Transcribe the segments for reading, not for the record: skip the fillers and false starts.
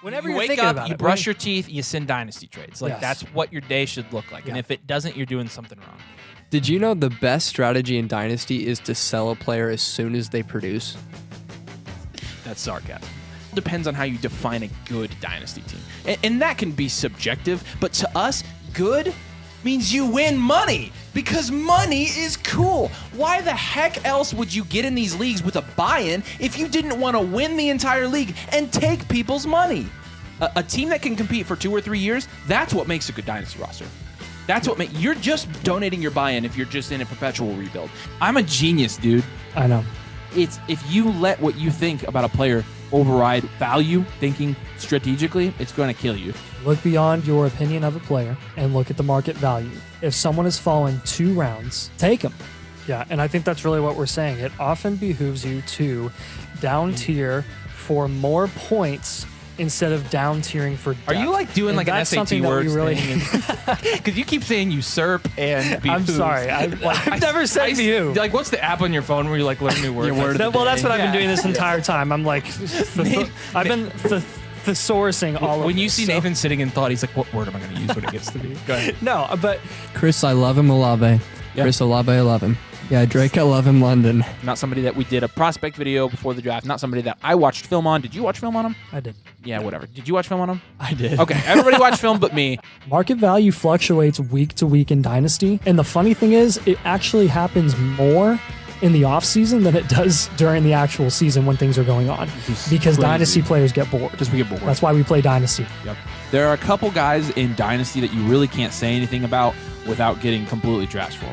Whenever you you're wake thinking up, about you it, brush your teeth, you send Dynasty trades. Like, Yes. that's what your day should look like. And if it doesn't, you're doing something wrong. Did you know the best strategy in Dynasty is to sell a player as soon as they produce? That's sarcasm. Depends on how you define a good Dynasty team. And that can be subjective, but to us, good means you win money because money is cool. Why the heck else would you get in these leagues with a buy-in if you didn't want to win the entire league and take people's money? A team that can compete for 2 or 3 years, that's what makes a good Dynasty roster. That's what you're just donating your buy-in if you're just in a perpetual rebuild. I'm a genius, dude. I know. It's if you let what you think about a player override value, thinking strategically, it's going to kill you. Look beyond your opinion of a player and look at the market value. If someone has fallen 2 rounds, take them. Yeah, and I think that's really what we're saying. It often behooves you to down tier for more points instead of down tiering for depth. Are you like doing And like an that's SAT something that we words really thing? Because you keep saying usurp and I'm behooves. sorry. I've never said you. Like, what's the app on your phone where you like learn new words? Well, that's what I've been Yeah. doing this entire time. I'm like, I've been thesaurusing all of When you this, see so- Nathan sitting in thought, he's like, what word am I going to use when it gets to me? Go ahead. No, but Chris, I love him, Olave. Yeah. Chris Olave, I love him. Yeah, Drake, I love him, London. Not somebody that we did a prospect video before the draft. Not somebody that I watched film on. Did you watch film on him? I did. Yeah, whatever. Did you watch film on him? I did. Okay, everybody watched film but me. Market value fluctuates week to week in Dynasty. And the funny thing is, it actually happens more in the offseason than it does during the actual season when things are going on. Because crazy. Dynasty players get bored. Because we get bored. That's why we play Dynasty. Yep. There are a couple guys in Dynasty that you really can't say anything about without getting completely trash for.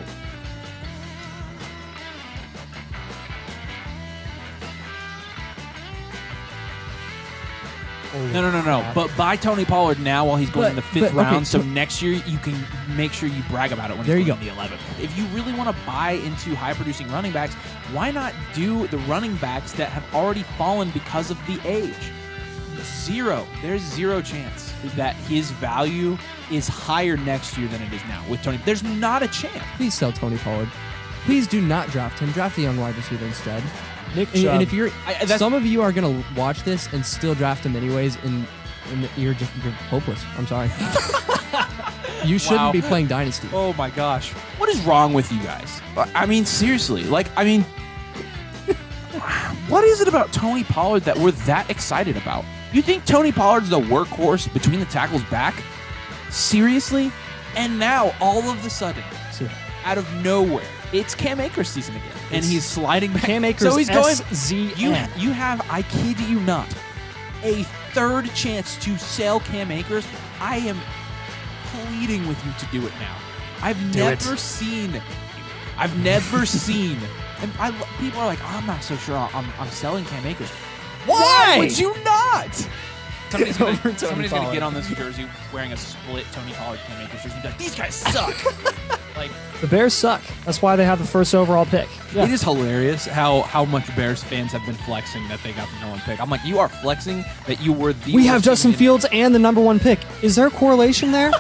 No. But buy Tony Pollard now while he's going in the 5th round, so next year you can make sure you brag about it when he's going in the 11th. If you really want to buy into high-producing running backs, why not do the running backs that have already fallen because of the age? There's zero chance that his value is higher next year than it is now with Tony. There's not a chance. Please sell Tony Pollard. Please do not draft him. Draft a young wide receiver instead. Nick And Chubb. if you're, some of you are gonna watch this and still draft him anyways, and you're hopeless. I'm sorry. You shouldn't be playing Dynasty. Oh my gosh. What is wrong with you guys? I mean, seriously. What is it about Tony Pollard that we're that excited about? You think Tony Pollard's the workhorse between the tackles back? Seriously? And now, all of a sudden, out of nowhere, it's Cam Akers season again. And he's sliding back. Cam Akers, so he's going. SZN. You have, I kid you not, a 3rd chance to sell Cam Akers. I am pleading with you to do it now. I've never seen. And people are like, oh, I'm not so sure I'm selling Cam Akers. Why would you not? Somebody's gonna get on this jersey wearing a split Tony Pollard Cam Akers jersey and be like, these guys suck. The Bears suck. That's why they have the 1st overall pick. Yeah. It is hilarious how much Bears fans have been flexing that they got the #1 pick. I'm like, you are flexing that you were the. We have worst Justin team in- Fields and the #1 pick. Is there a correlation there?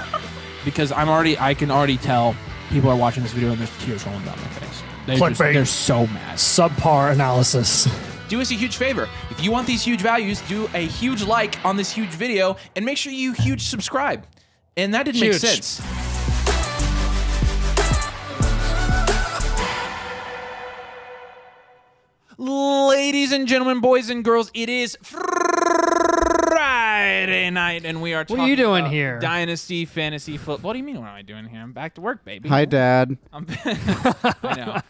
because I can already tell people are watching this video and there's tears rolling down their face. They're so mad. Subpar analysis. Do us a huge favor. If you want these huge values, do a huge like on this huge video and make sure you huge subscribe. And that didn't make sense. Ladies and gentlemen, boys and girls, it is Friday night, and we are talking What are you doing about here? Dynasty Fantasy Football. What do you mean, what am I doing here? I'm back to work, baby. Hi, Dad. I know.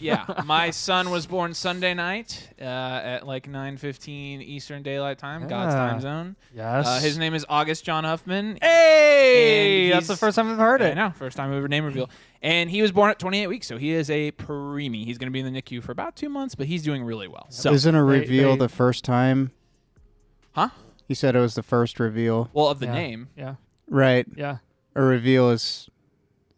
Yeah, my son was born Sunday night at like 9:15 Eastern Daylight Time, God's time zone. Yes. His name is August John Huffman. Hey! And That's the first time I've heard I it. know, first time ever name reveal. And he was born at 28 weeks, so he is a preemie. He's going to be in the NICU for about 2 months, but he's doing really well. So, Isn't a reveal the first time? huh? You said it was the first reveal. Well, of the Yeah. name. Yeah. Right. Yeah. A reveal is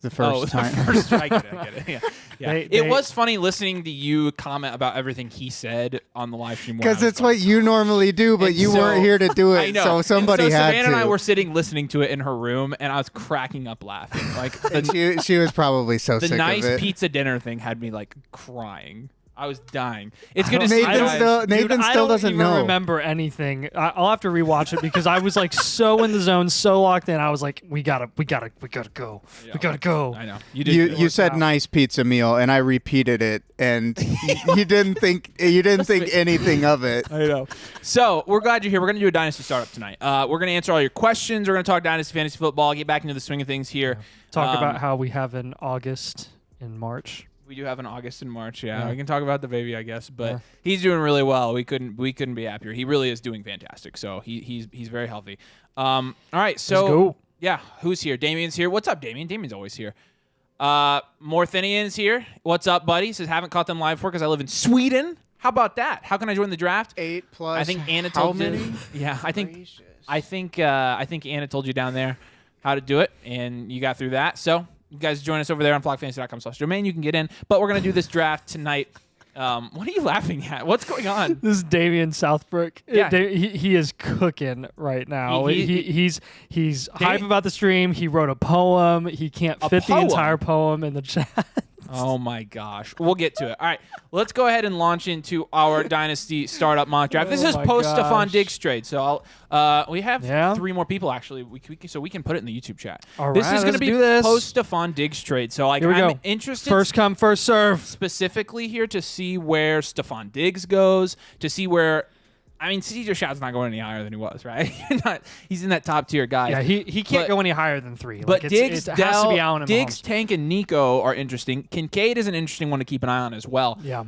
the first time. The first, I get it. Yeah. Yeah. They- It was funny listening to you comment about everything he said on the live stream. Because it's what you normally do, but And you so- weren't here to do it, I know. so somebody and so had Savannah to. and I were sitting listening to it in her room, and I was cracking up laughing. Like And she was probably so the sick nice of it. pizza dinner thing had me like crying. I was dying. It's good to see you Nathan guys. still, Nathan I still don't doesn't even know. remember anything. I'll have to rewatch it because I was like so in the zone, so locked in. I was like, we gotta go. Yeah. We gotta go. I know. You did. You said out. nice pizza meal, and I repeated it, and you didn't think anything of it. I know. So we're glad you're here. We're going to do a Dynasty startup tonight. We're going to answer all your questions. We're going to talk Dynasty fantasy football. Get back into the swing of things here. Talk about how we have in August and March. We do have an August and March. Yeah, Yeah. we can talk about the baby, I guess. But Yeah. he's doing really well. We couldn't be happier. He really is doing fantastic. So he's very healthy. All right. So Let's go. yeah, who's here? Damien's here. What's up, Damien? Damien's always here. Morthinian's here. What's up, buddy? Says haven't caught them live before because I live in Sweden. How about that? How can I join the draft? 8 plus. I think Anna how told many? you. Yeah, I think Gracious. I think Anna told you down there how to do it, and you got through that. So you guys join us over there on flockfantasy.com/domain. You can get in, but we're gonna do this draft tonight. What are you laughing at? What's going on? This is Damian Southbrook. Yeah. He is cooking right now. He's hype about the stream. He wrote a poem. He can't A fit the poem? entire poem in the chat. Oh my gosh. We'll get to it. All right. Let's go ahead and launch into our Dynasty startup mock draft. This Oh is my post gosh. Stephon Diggs trade. So we have Yeah? 3 more people actually. So we can put it in the YouTube chat. All This right, is going to let's be do this. post Stephon Diggs trade. So like Here we I'm go. interested First come, first serve. specifically here to see where Stephon Diggs goes, to see where I mean, CJ Stroud's not going any higher than he was, right? He's in that top tier guy. Yeah, he can't But- go any higher than 3. But Like, Diggs, it has to be Allen and Diggs, Mahomes. Tank, and Nico are interesting. Kincaid is an interesting one to keep an eye on as well. Yeah.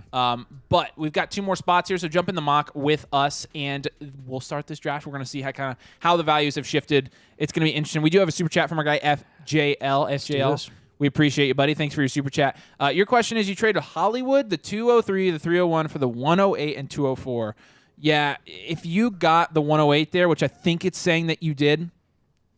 But we've got 2 more spots here, so jump in the mock with us, and we'll start this draft. We're going to see how the values have shifted. It's going to be interesting. We do have a super chat from our guy FJL. this. We appreciate you, buddy. Thanks for your super chat. Your question is: you traded Hollywood, the 203, the 301 for the 108 and 204. Yeah, if you got the 108 there, which I think it's saying that you did,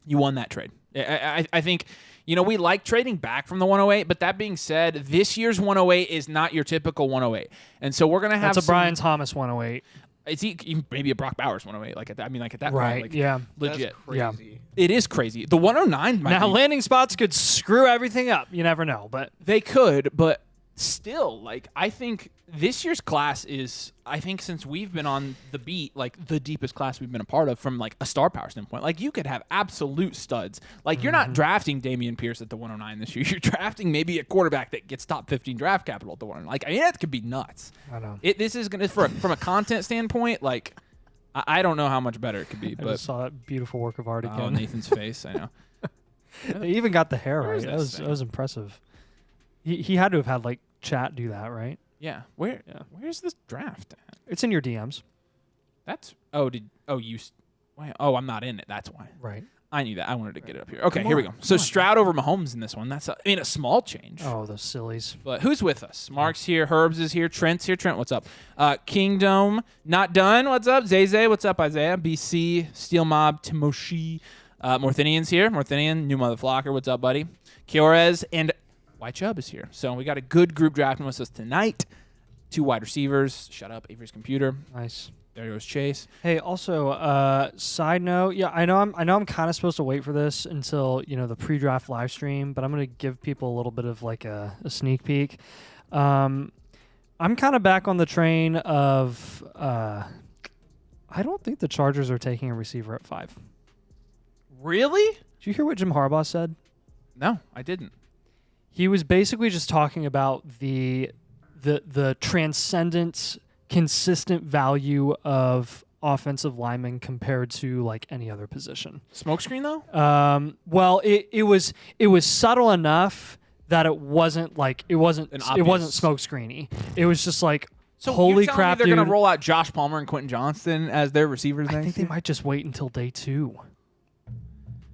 you won that trade. I think, we like trading back from the 108, but that being said, this year's 108 is not your typical 108. And so we're going to have That's a Brian Thomas 108. It's maybe a Brock Bowers 108. Like at that point, Right, like, yeah. legit. Yeah. It is crazy. The 109 might Now, be, landing spots could screw everything up. You never know, but they could, but still, like, I think this year's class is, since we've been on the beat, like the deepest class we've been a part of from like a star power standpoint. Like you could have absolute studs. Like you're not drafting Dameon Pierce at the 109 this year. You're drafting maybe a quarterback that gets top 15 draft capital at the 109. Like, that could be nuts. I know. This is going to, from a content standpoint, like, I don't know how much better it could be. I But just saw that beautiful work of art oh, again. Nathan's face, I know. They even got the hair Where right. is That this was thing? that was impressive. He had to have had like chat do that, right? Yeah. Yeah. Where's this draft at? It's in your DMs. That's I'm not in it. That's why. Right. I knew that. I wanted to get it up here. Okay, Come here we on, go. So come on. Stroud over Mahomes in this one. That's a small change. Oh, those sillies. But who's with us? Mark's here. Herbs is here. Trent's here. Trent, what's up? Kingdom, not done. What's up? Zay, what's up? Isaiah, BC, Steel Mob, Timoshi. Morthinian's here. Morthinian, new mother flocker. What's up, buddy? Kiorez and White Chubb is here. So we got a good group drafting with us tonight. 2 wide receivers. Shut up, Avery's computer. Nice. There goes Chase. Hey, also, side note, yeah, I know I'm kind of supposed to wait for this until the pre-draft live stream, but I'm gonna give people a little bit of like a sneak peek. I'm kind of back on the train of I don't think the Chargers are taking a receiver at 5. Really? Did you hear what Jim Harbaugh said? No, I didn't. He was basically just talking about the transcendent, consistent value of offensive linemen compared to like any other position. Smokescreen though? Well, it was subtle enough that it wasn't smoke screeny. It was just like, So holy you're telling crap, me they're dude. going to roll out Josh Palmer and Quentin Johnston as their receivers I next think they year? might just wait until day 2.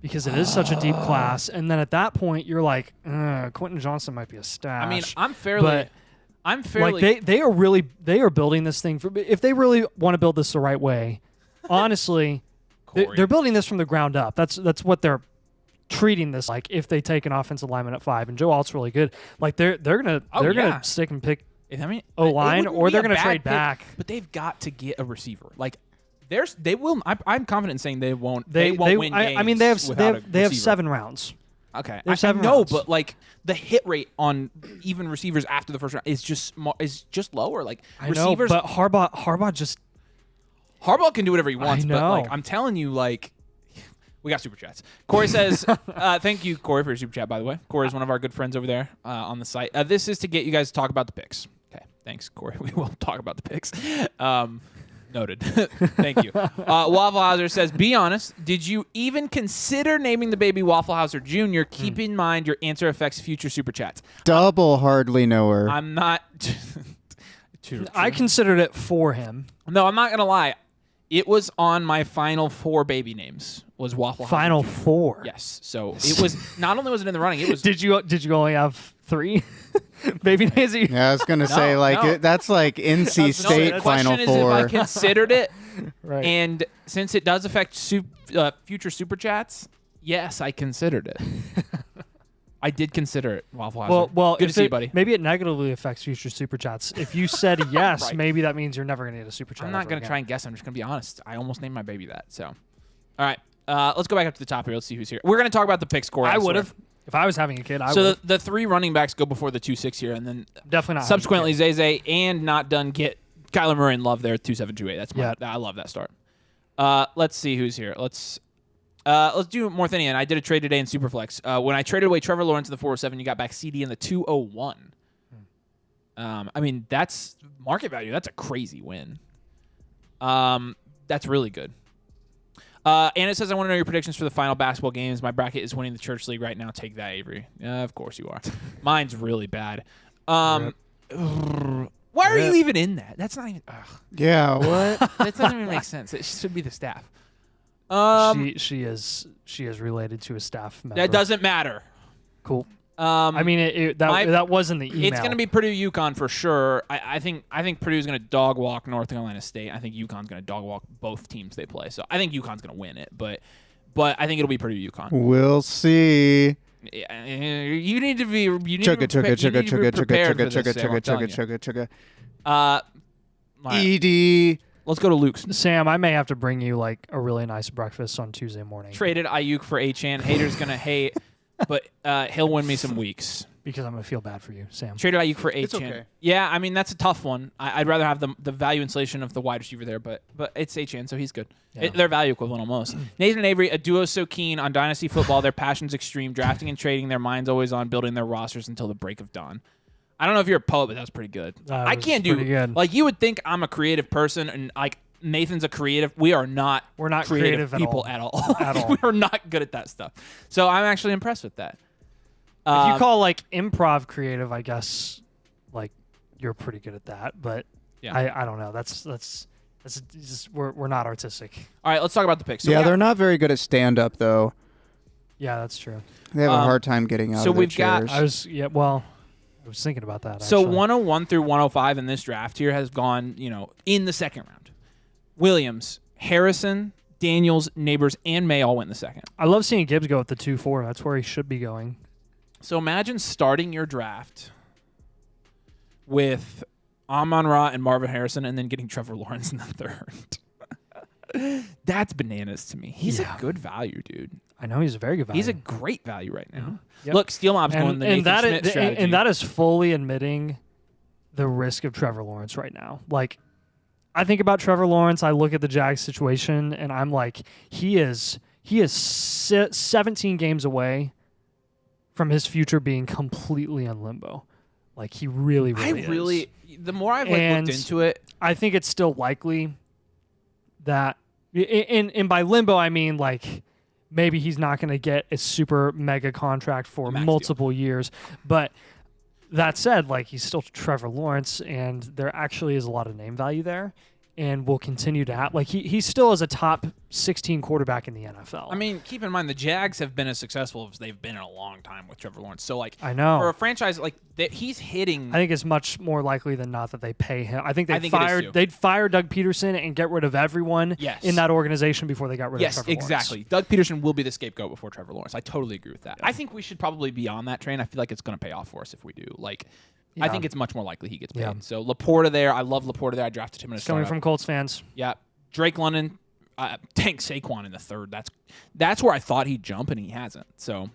Because it is such a deep class, and then at that point you're like, Quentin Johnson might be a stash. I mean, I'm fairly like they are building this thing for, if they really want to build this the right way. Honestly, Corey. they're building this from the ground up. That's what they're treating this like. If they take an offensive lineman at 5, and Joe Alt's really good, like they're gonna yeah. stick and pick I mean, O-line, it wouldn't or be they're a gonna bad trade pick, back. But they've got to get a receiver. Like I'm confident in saying they won't. They won't win games. I mean, they have without a they have receiver. 7 rounds. Okay, They have I 7 know, rounds. but like the hit rate on even receivers after the first round is just lower. Like I know, receivers, but Harbaugh just Harbaugh can do whatever he wants. I But like know. I'm telling you, like we got super chats. Corey says, "Thank you, Corey, for your super chat." By the way, Corey is one of our good friends over there on the site. This is to get you guys to talk about the picks. Okay, thanks, Corey. We will talk about the picks. Noted. Thank you. Waffle Hauser says, be honest, did you even consider naming the baby Waffle Hauser Jr.? Keep in mind your answer affects future super chats. Double hardly knower. I'm not... True. I considered it for him. No, I'm not going to lie. It was on my final 4 baby names, was Waffle Hauser Final Jr. 4. Yes. So it was... Not only was it in the running, it was... Did you only have 3 baby names? Yeah, I was gonna say no. that's like NC State the Final question is if Four. I considered it, Right. and since it does affect future super chats, yes, I considered it. I did consider it, Waffle Hauser. Well, good if to see you, it- buddy. Maybe it negatively affects future super chats. If you said yes, Right. maybe that means you're never going to get a super chat. I'm not going to try and guess. I'm just going to be honest. I almost named my baby that. So, all right, let's go back up to the top here. Let's see who's here. We're going to talk about the pick score. I swear. would have. If I was having a kid, I So would. the 3 running backs go before the 2-6 here, and then Definitely not. subsequently having a Zay and Not Done get Kyler Murray and Love there 2-7-2-8. That's Yeah. I love that start. Let's see who's here. Let's do Morthinian. I did a trade today in Superflex. When I traded away Trevor Lawrence in the 407, you got back CD in the 201. I mean, that's market value. That's a crazy win. That's really good. And it says, I want to know your predictions for the final basketball games. My bracket is winning the Church League right now. Take that, Avery. Of course you are. Mine's really bad. Why are you even in that? That's not even... Yeah, what? that doesn't even make sense. It should be the staff. kid. She is related to a staff member. That doesn't matter. Cool. I mean, that was in the email. It's going to be Purdue UConn for sure. I think Purdue's going to dog walk North Carolina State. I think UConn's going to dog walk both teams they play. So I think UConn's going to win it, but I think it'll be Purdue UConn. We'll see. You need to be Chugga chugga chugga chugga chugga chugga chugga chugga chugga. Ed. Let's go to Luke's. Sam, I may have to bring you like a really nice breakfast on Tuesday morning Traded Ayuk for Achane. Haters going to hate, but he'll win me some weeks. because I'm gonna feel bad for you, Sam. Traded Ayuk for Achane. It's okay. Yeah, I mean that's a tough one. I'd rather have the value inflation of the wide receiver there, but it's Achane, so he's good. Yeah. They're value equivalent almost. Nathan and Avery, a duo so keen on dynasty football, their passion's extreme, drafting and trading, their minds always on building their rosters until the break of dawn. I don't know if you're a poet, but that's pretty good. That I was can't do pretty good. like you would think I'm a creative person and like Nathan's a creative. We are not. We're not creative at people all. at all. At all. We're not good at that stuff. So I'm actually impressed with that. If you call like improv creative, I guess like you're pretty good at that. But Yeah. I don't know. That's just we're not artistic. All right, let's talk about the picks. So Yeah, we got- they're not very good at stand up though. Yeah, that's true. They have a hard time getting out so of their we've got- chairs. I was thinking about that. So actually. 101 through 105 in this draft here has gone, in the second round. Williams, Harrison, Daniels, Neighbors, and May all went in the second. I love seeing Gibbs go with the 2-4. That's where he should be going. So imagine starting your draft with Amon-Ra and Marvin Harrison and then getting Trevor Lawrence in the third. That's bananas to me. He's Yeah. a good value, dude. I know he's a very good value. He's a great value right now. Yep. Look, Steel Mob's going the Nathan that Schmidt is, strategy. and that is fully admitting the risk of Trevor Lawrence right now. Like, I think about Trevor Lawrence. I look at the Jags situation, and I'm like, he is 17 games away from his future being completely in limbo. Like, he really is. The more I've And looked into it, I think it's still likely that, and by limbo I mean like maybe he's not going to get a super mega contract for Max multiple years. But that said, like he's still Trevor Lawrence, and there actually is a lot of name value there, and will continue to have like he still is a top 16 quarterback in the NFL. I mean, keep in mind the Jags have been as successful as they've been in a long time with Trevor Lawrence. So, like, I know. for a franchise like that, he's hitting. I think it's much more likely than not that they pay him. I think I think it is too. they'd fire Doug Peterson and get rid of everyone Yes. in that organization before they got rid of Yes, Trevor exactly. Lawrence. Doug Peterson will be the scapegoat before Trevor Lawrence. I totally agree with that. I think we should probably be on that train. I feel like it's going to pay off for us if we do. Like, I Yeah. think it's much more likely he gets paid. Yeah. So Laporta there, I love Laporta there. I drafted him in a It's coming startup. from Colts fans. Yeah, Drake London, Tank Saquon in the third. That's where I thought he'd jump, and he hasn't. So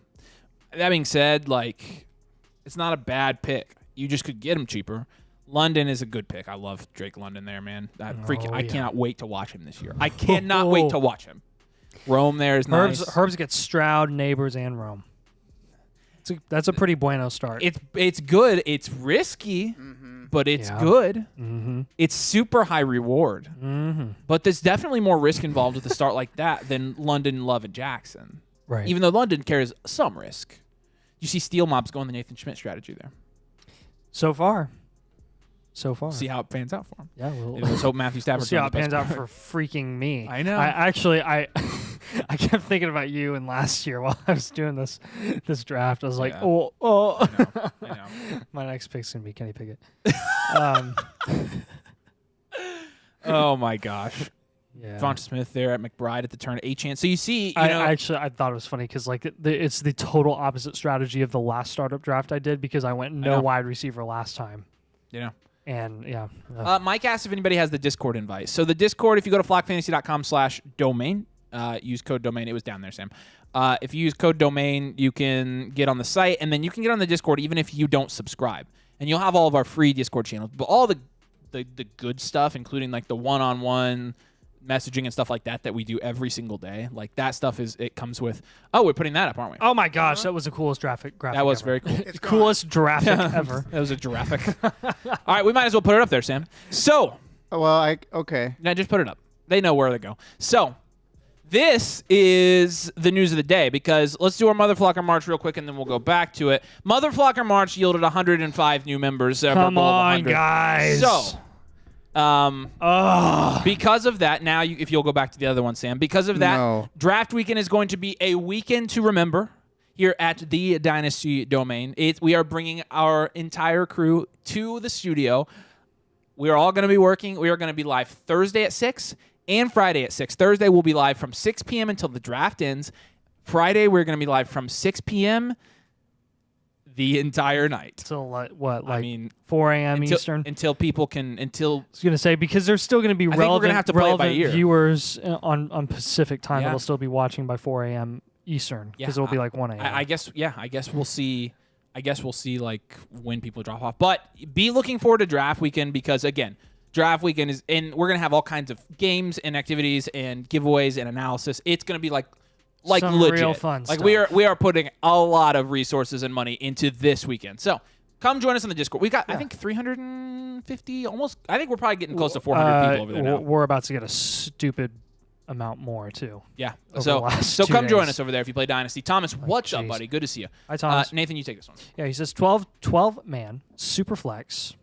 that being said, like, it's not a bad pick. You just could get him cheaper. London is a good pick. I love Drake London there, man. I cannot wait to watch him this year. I cannot wait to watch him. Rome there is nice. Herbs gets Stroud, Neighbors, and Rome. That's a pretty bueno start. It's good. It's risky, but it's good. Mm-hmm. It's super high reward. Mm-hmm. But there's definitely more risk involved with a start like that than London, Love, and Jackson. Right. Even though London carries some risk. You see Steel Mobs going the Nathan Schmidt strategy there. So far. See how it pans out for him. Yeah, let's hope Matthew Stafford. We'll see how it pans out for freaking me. I know. I kept thinking about you, and last year while I was doing this draft, I was like, oh. I know. My next pick's gonna be Kenny Pickett. Oh my gosh. Yeah. Devonta Smith there at McBride at the turn. A-chance. So you see, I thought it was funny because like it's the total opposite strategy of the last startup draft I did because I went no wide receiver last time. Yeah. And Mike asked if anybody has the Discord invite. So the Discord, if you go to flockfantasy.com/domain, use code domain. It was down there, Sam. If you use code domain, you can get on the site, and then you can get on the Discord even if you don't subscribe. And you'll have all of our free Discord channels. But all the good stuff, including like the one-on-one messaging and stuff like that we do every single day, like that stuff it comes with. Oh, we're putting that up, aren't we? Oh my gosh, that was the coolest graphic that was ever. Very cool. It's coolest graphic ever. That was a graphic. All right, we might as well put it up there, Sam. So, okay. Yeah, just put it up. They know where to go. So, this is the news of the day because let's do our Motherflocker March real quick and then we'll go back to it. Motherflocker March yielded 105 new members. Come on, guys. So, because of that, now if you'll go back to the other one, Sam, because of that, Draft Weekend is going to be a weekend to remember here at the Dynasty domain. We are bringing our entire crew to the studio. We are all going to be working. We are going to be live Thursday at 6 and Friday at 6. Thursday we'll be live from 6 p.m. until the draft ends. Friday we're going to be live from 6 p.m. the entire night. Till like 4 a.m. Eastern? Until people can, I was going to say, because there's still going to be relevant viewers on Pacific time that'll still be watching by 4 a.m. Eastern, because it'll be like 1 a.m. I guess we'll see. I guess we'll see like when people drop off. But be looking forward to Draft Weekend because, again, Draft Weekend is, and we're going to have all kinds of games and activities and giveaways and analysis. It's going to be like some legit. Real fun like stuff. we are putting a lot of resources and money into this weekend. So come join us on the Discord. We got I think 350 almost. I think we're probably getting close to 400 people over there now. We're about to get a stupid amount more too. Yeah. So come join us over there if you play Dynasty. Thomas, what's up, buddy? Good to see you. Hi, Thomas. Nathan, you take this one. Yeah, he says 12 man super flex.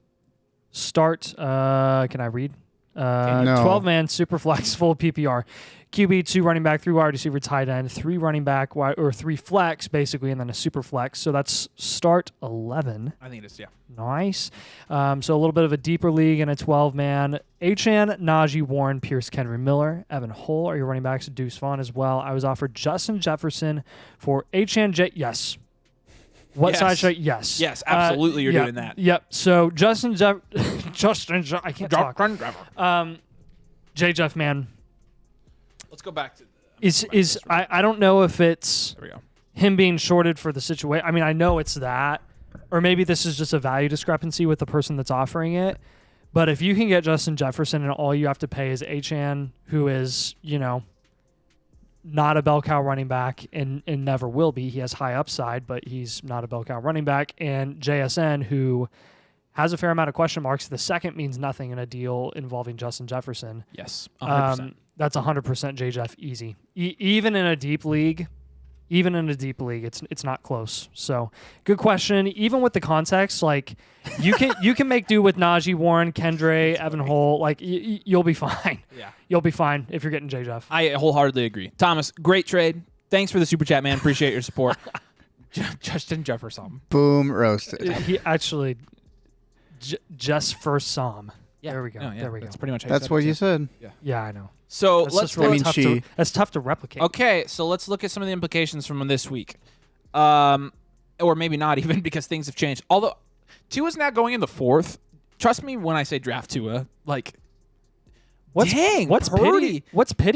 Start. Can I read? No. 12 man super flex full PPR. QB, 2 running back, 3 wide receiver, tight end, 3 running back, or 3 flex basically, and then a super flex. So that's start 11. I think it is. Yeah. Nice. So a little bit of a deeper league and a 12 man. Achane, Najee, Warren, Pierce, Henry, Miller, Evan Hull are your running backs. Deuce Vaughn as well. I was offered Justin Jefferson for Achane. Yes. What side should I? Yes. Yes, absolutely. You're doing that. Yep. So Justin, I can't talk. J. Jeff, man. Let's go back to I don't know if it's there we go. Him being shorted for the situation. I mean, I know it's that, or maybe this is just a value discrepancy with the person that's offering it. But if you can get Justin Jefferson and all you have to pay is Achane, who is, not a bell cow running back and never will be. He has high upside, but he's not a bell cow running back. And JSN, who has a fair amount of question marks. The second means nothing in a deal involving Justin Jefferson. Yes, 100%. That's 100% J. Jeff easy. Even in a deep league, it's not close. So good question. Even with the context, like you can make do with Najee, Warren, Kendre, Evan Hull. Like you'll be fine. Yeah, you'll be fine if you're getting J. Jeff. I wholeheartedly agree. Thomas, great trade. Thanks for the super chat, man. Appreciate your support. Justin Jefferson. Boom, roasted. He actually just for some. Yeah. There we go. No, yeah. There we go. That's pretty much. That's what you said. Yeah, I know. So that's let's tough to replicate. Okay, so let's look at some of the implications from this week, or maybe not even because things have changed. Although Tua's now going in the 4th. Trust me when I say draft Tua. Like, what's Pitty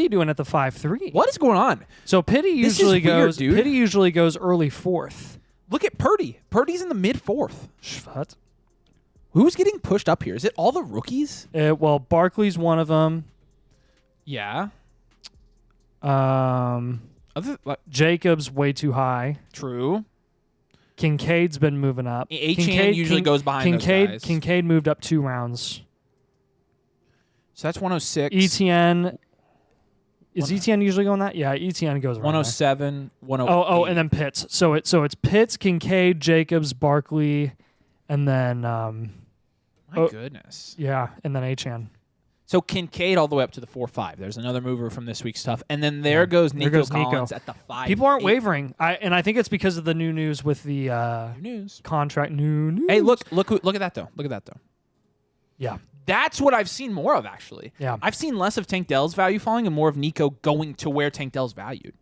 doing at the 5-3? What is going on? So Pitty usually weird, goes. dude. Pitty usually goes early 4th. Look at Purdy. Purdy's in the mid-4th. Shvat. Who's getting pushed up here? Is it all the rookies? Well, Barkley's one of them. Yeah. Jacobs way too high. True. Kincaid's been moving up. Achane usually goes behind those guys. Kincaid moved up 2 rounds. So that's 106. ETN. Is ETN usually going that? Yeah, ETN goes around 107, 108. Oh, and then Pitts. So it's Pitts, Kincaid, Jacobs, Barkley, and then My goodness. Yeah, and then Achane. So Kincaid all the way up to the 4-5. There's another mover from this week's stuff. And then there goes Nico Collins at the 5. People aren't wavering. I think it's because of the new news with the contract. New news. Hey, look at that though. Look at that though. Yeah. That's what I've seen more of, actually. Yeah. I've seen less of Tank Dell's value falling and more of Nico going to where Tank Dell's valued.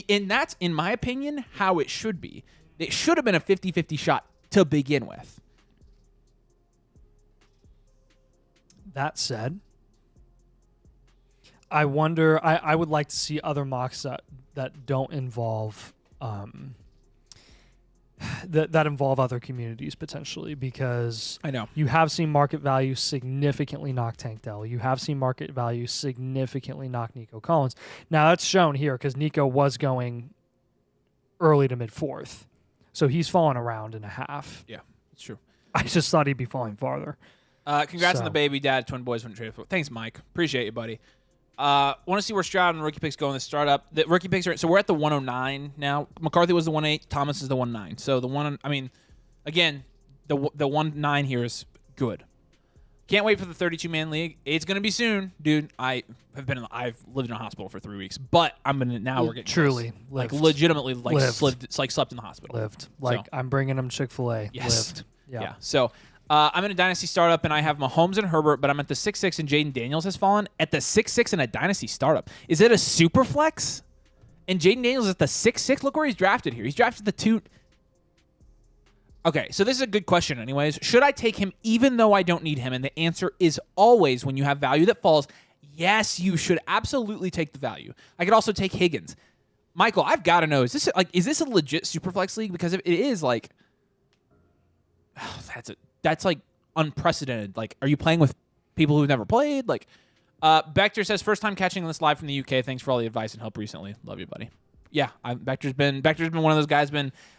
And that's, in my opinion, how it should be. It should have been a 50-50 shot to begin with. That said, I wonder, I would like to see other mocks that don't involve that involve other communities potentially, because I know you have seen market value significantly knock Tank Dell. You have seen market value significantly knock Nico Collins. Now that's shown here because Nico was going early to mid-4th. So he's fallen around and a half. Yeah, it's true. I just thought he'd be falling farther. Congrats on the baby, Dad. Twin boys wouldn't trade for. Thanks, Mike. Appreciate you, buddy. Want to see where Stroud and rookie picks go in the startup. The rookie picks are, so we're at the 109 now. McCarthy was the 1.8. Thomas is the 1.9. So again, the 1.9 here is good. Can't wait for the 32-man league. It's gonna be soon, dude. I've lived in a hospital for 3 weeks, but we're getting truly close. Like legitimately lived. slept in the hospital. Lived. Like so. I'm bringing him Chick-fil-A. Yes. Lived. Yeah. So. I'm in a Dynasty startup, and I have Mahomes and Herbert, but I'm at the 6-6, and Jaden Daniels has fallen at the 6-6 in a Dynasty startup. Is it a super flex? And Jaden Daniels is at the 6-6? Look where he's drafted here. He's drafted the 2. Okay, so this is a good question anyways. Should I take him even though I don't need him? And the answer is always, when you have value that falls, yes, you should absolutely take the value. I could also take Higgins. Michael, I've got to know, is this a legit super flex league? Because if it is, like, that's like unprecedented. Like, are you playing with people who've never played? Like, Bector says, first time catching this live from the UK. Thanks for all the advice and help recently. Love you, buddy. Yeah, Bector's been one of those guys.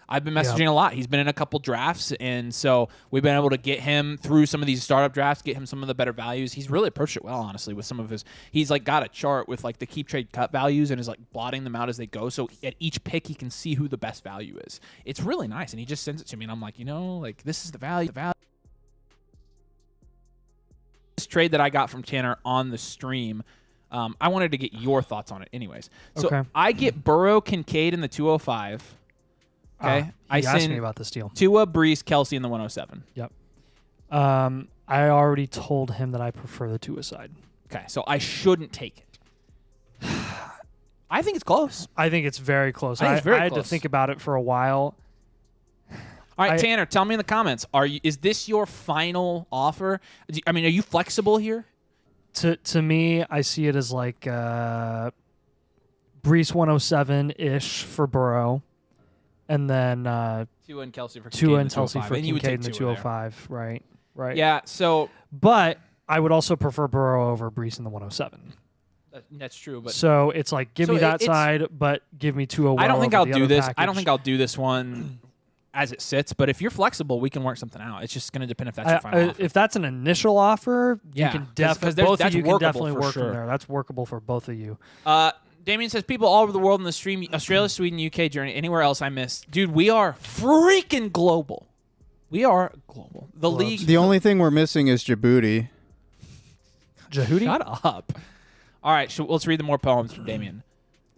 I've been messaging a lot. He's been in a couple drafts, and so we've been able to get him through some of these startup drafts, get him some of the better values. He's really approached it well, honestly, with some of his. He's like got a chart with like the keep trade cut values and is like blotting them out as they go. So at each pick, he can see who the best value is. It's really nice, and he just sends it to me, and I'm like, like this is the value. This trade that I got from Tanner on the stream. I wanted to get your thoughts on it anyways. So okay. I get Burrow, Kincaid in the 205. Okay. I asked me about this deal. Tua, Brees, Kelsey in the 107. Yep. I already told him that I prefer the Tua side. Okay. So I shouldn't take it. I think it's close. I think it's very close. I had to think about it for a while. All right, Tanner, tell me in the comments. Is this your final offer? Are you flexible here? To me, I see it as like Brees 107-ish for Burrow, and then Tua and Kelsey for Kincaid in the 205. Right. Yeah. So, but I would also prefer Burrow over Brees in the 107. That's true. But so it's like give me that side, but give me 201. I don't think I'll do this. I don't think I'll do this one as it sits, but if you're flexible, we can work something out. It's just going to depend if that's your final offer. If that's an initial offer, you can definitely both of you can definitely work from there. That's workable for both of you. Damien says, people all over the world in the stream, Australia, Sweden, UK, Germany, anywhere else I missed. Dude, we are freaking global. We are global. The league. The only thing we're missing is Djibouti. Jehudi? Shut up. All right, let's read the more poems from Damien.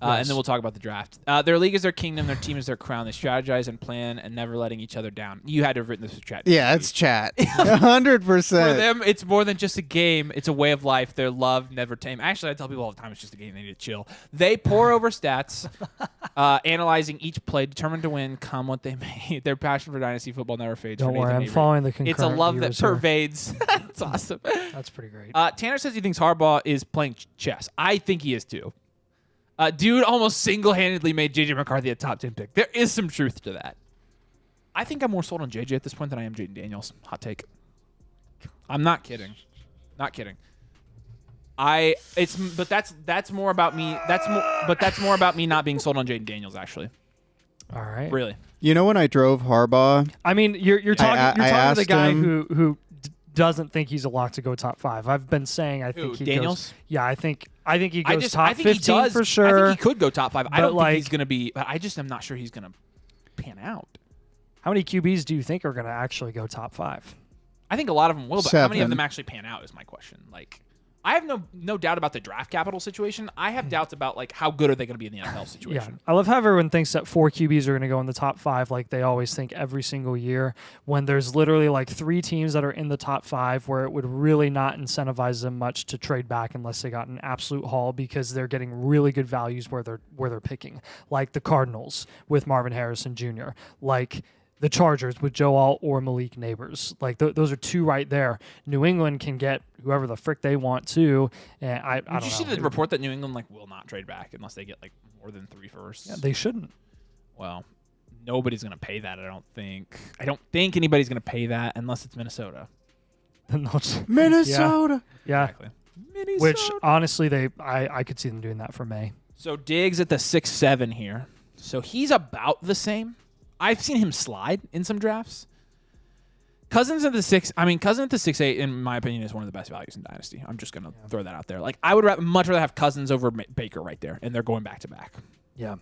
And then we'll talk about the draft. Their league is their kingdom. Their team is their crown. They strategize and plan and never letting each other down. You had to have written this with chat. Yeah, it's chat. 100%. For them, it's more than just a game. It's a way of life. Their love never tame. Actually, I tell people all the time it's just a game. They need to chill. They pour over stats, analyzing each play, determined to win, come what they may. Their passion for Dynasty football never fades. Don't worry, I'm following the concurrent It's a love that viewers here. pervades. That's awesome. That's pretty great. Tanner says he thinks Harbaugh is playing chess. I think he is too. Dude almost single-handedly made J.J. McCarthy a top 10 pick. There is some truth to that. I think I'm more sold on JJ at this point than I am Jaden Daniels. Hot take. I'm not kidding. Not kidding. But that's more about me. That's more about me not being sold on Jaden Daniels, actually. All right. Really. You know, when I drove Harbaugh, I mean, you're talking to the guy him- who doesn't think he's a lock to go top 5. I've been saying I think Who, he Daniels? goes. Yeah, I think he goes I top think 15 he does. for sure. I think he could go top 5. I don't but, think he's going to be. But I just am not sure he's going to pan out. How many QBs do you think are going to actually go top 5? I think a lot of them will, but how many of 7. them actually pan out is my question. Like, I have no doubt about the draft capital situation. I have doubts about like how good are they going to be in the NFL Yeah, situation. I love how everyone thinks that 4 QBs are going to go in the top 5 like they always think every single year, when there's literally like 3 teams that are in the top 5 where it would really not incentivize them much to trade back unless they got an absolute haul because they're getting really good values where they're picking, like the Cardinals with Marvin Harrison Jr., like the Chargers with Joe Alt or Malik Neighbors. Like those are 2 right there. New England can get whoever the frick they want to. And I don't know. Did you see the report that New England like will not trade back unless they get like more than 3 firsts? Yeah, they shouldn't. Well, nobody's going to pay that. I don't think anybody's going to pay that unless it's Minnesota. Then they'll just- Minnesota. Yeah. Exactly. Minnesota. Which honestly, I could see them doing that for May. So Diggs at the 6-7 here. So he's about the same. I've seen him slide in some drafts. Cousins at the 6-8, in my opinion, is one of the best values in Dynasty. I'm just gonna throw that out there. Like I would much rather have Cousins over Baker right there, and they're going back to back. Yeah. He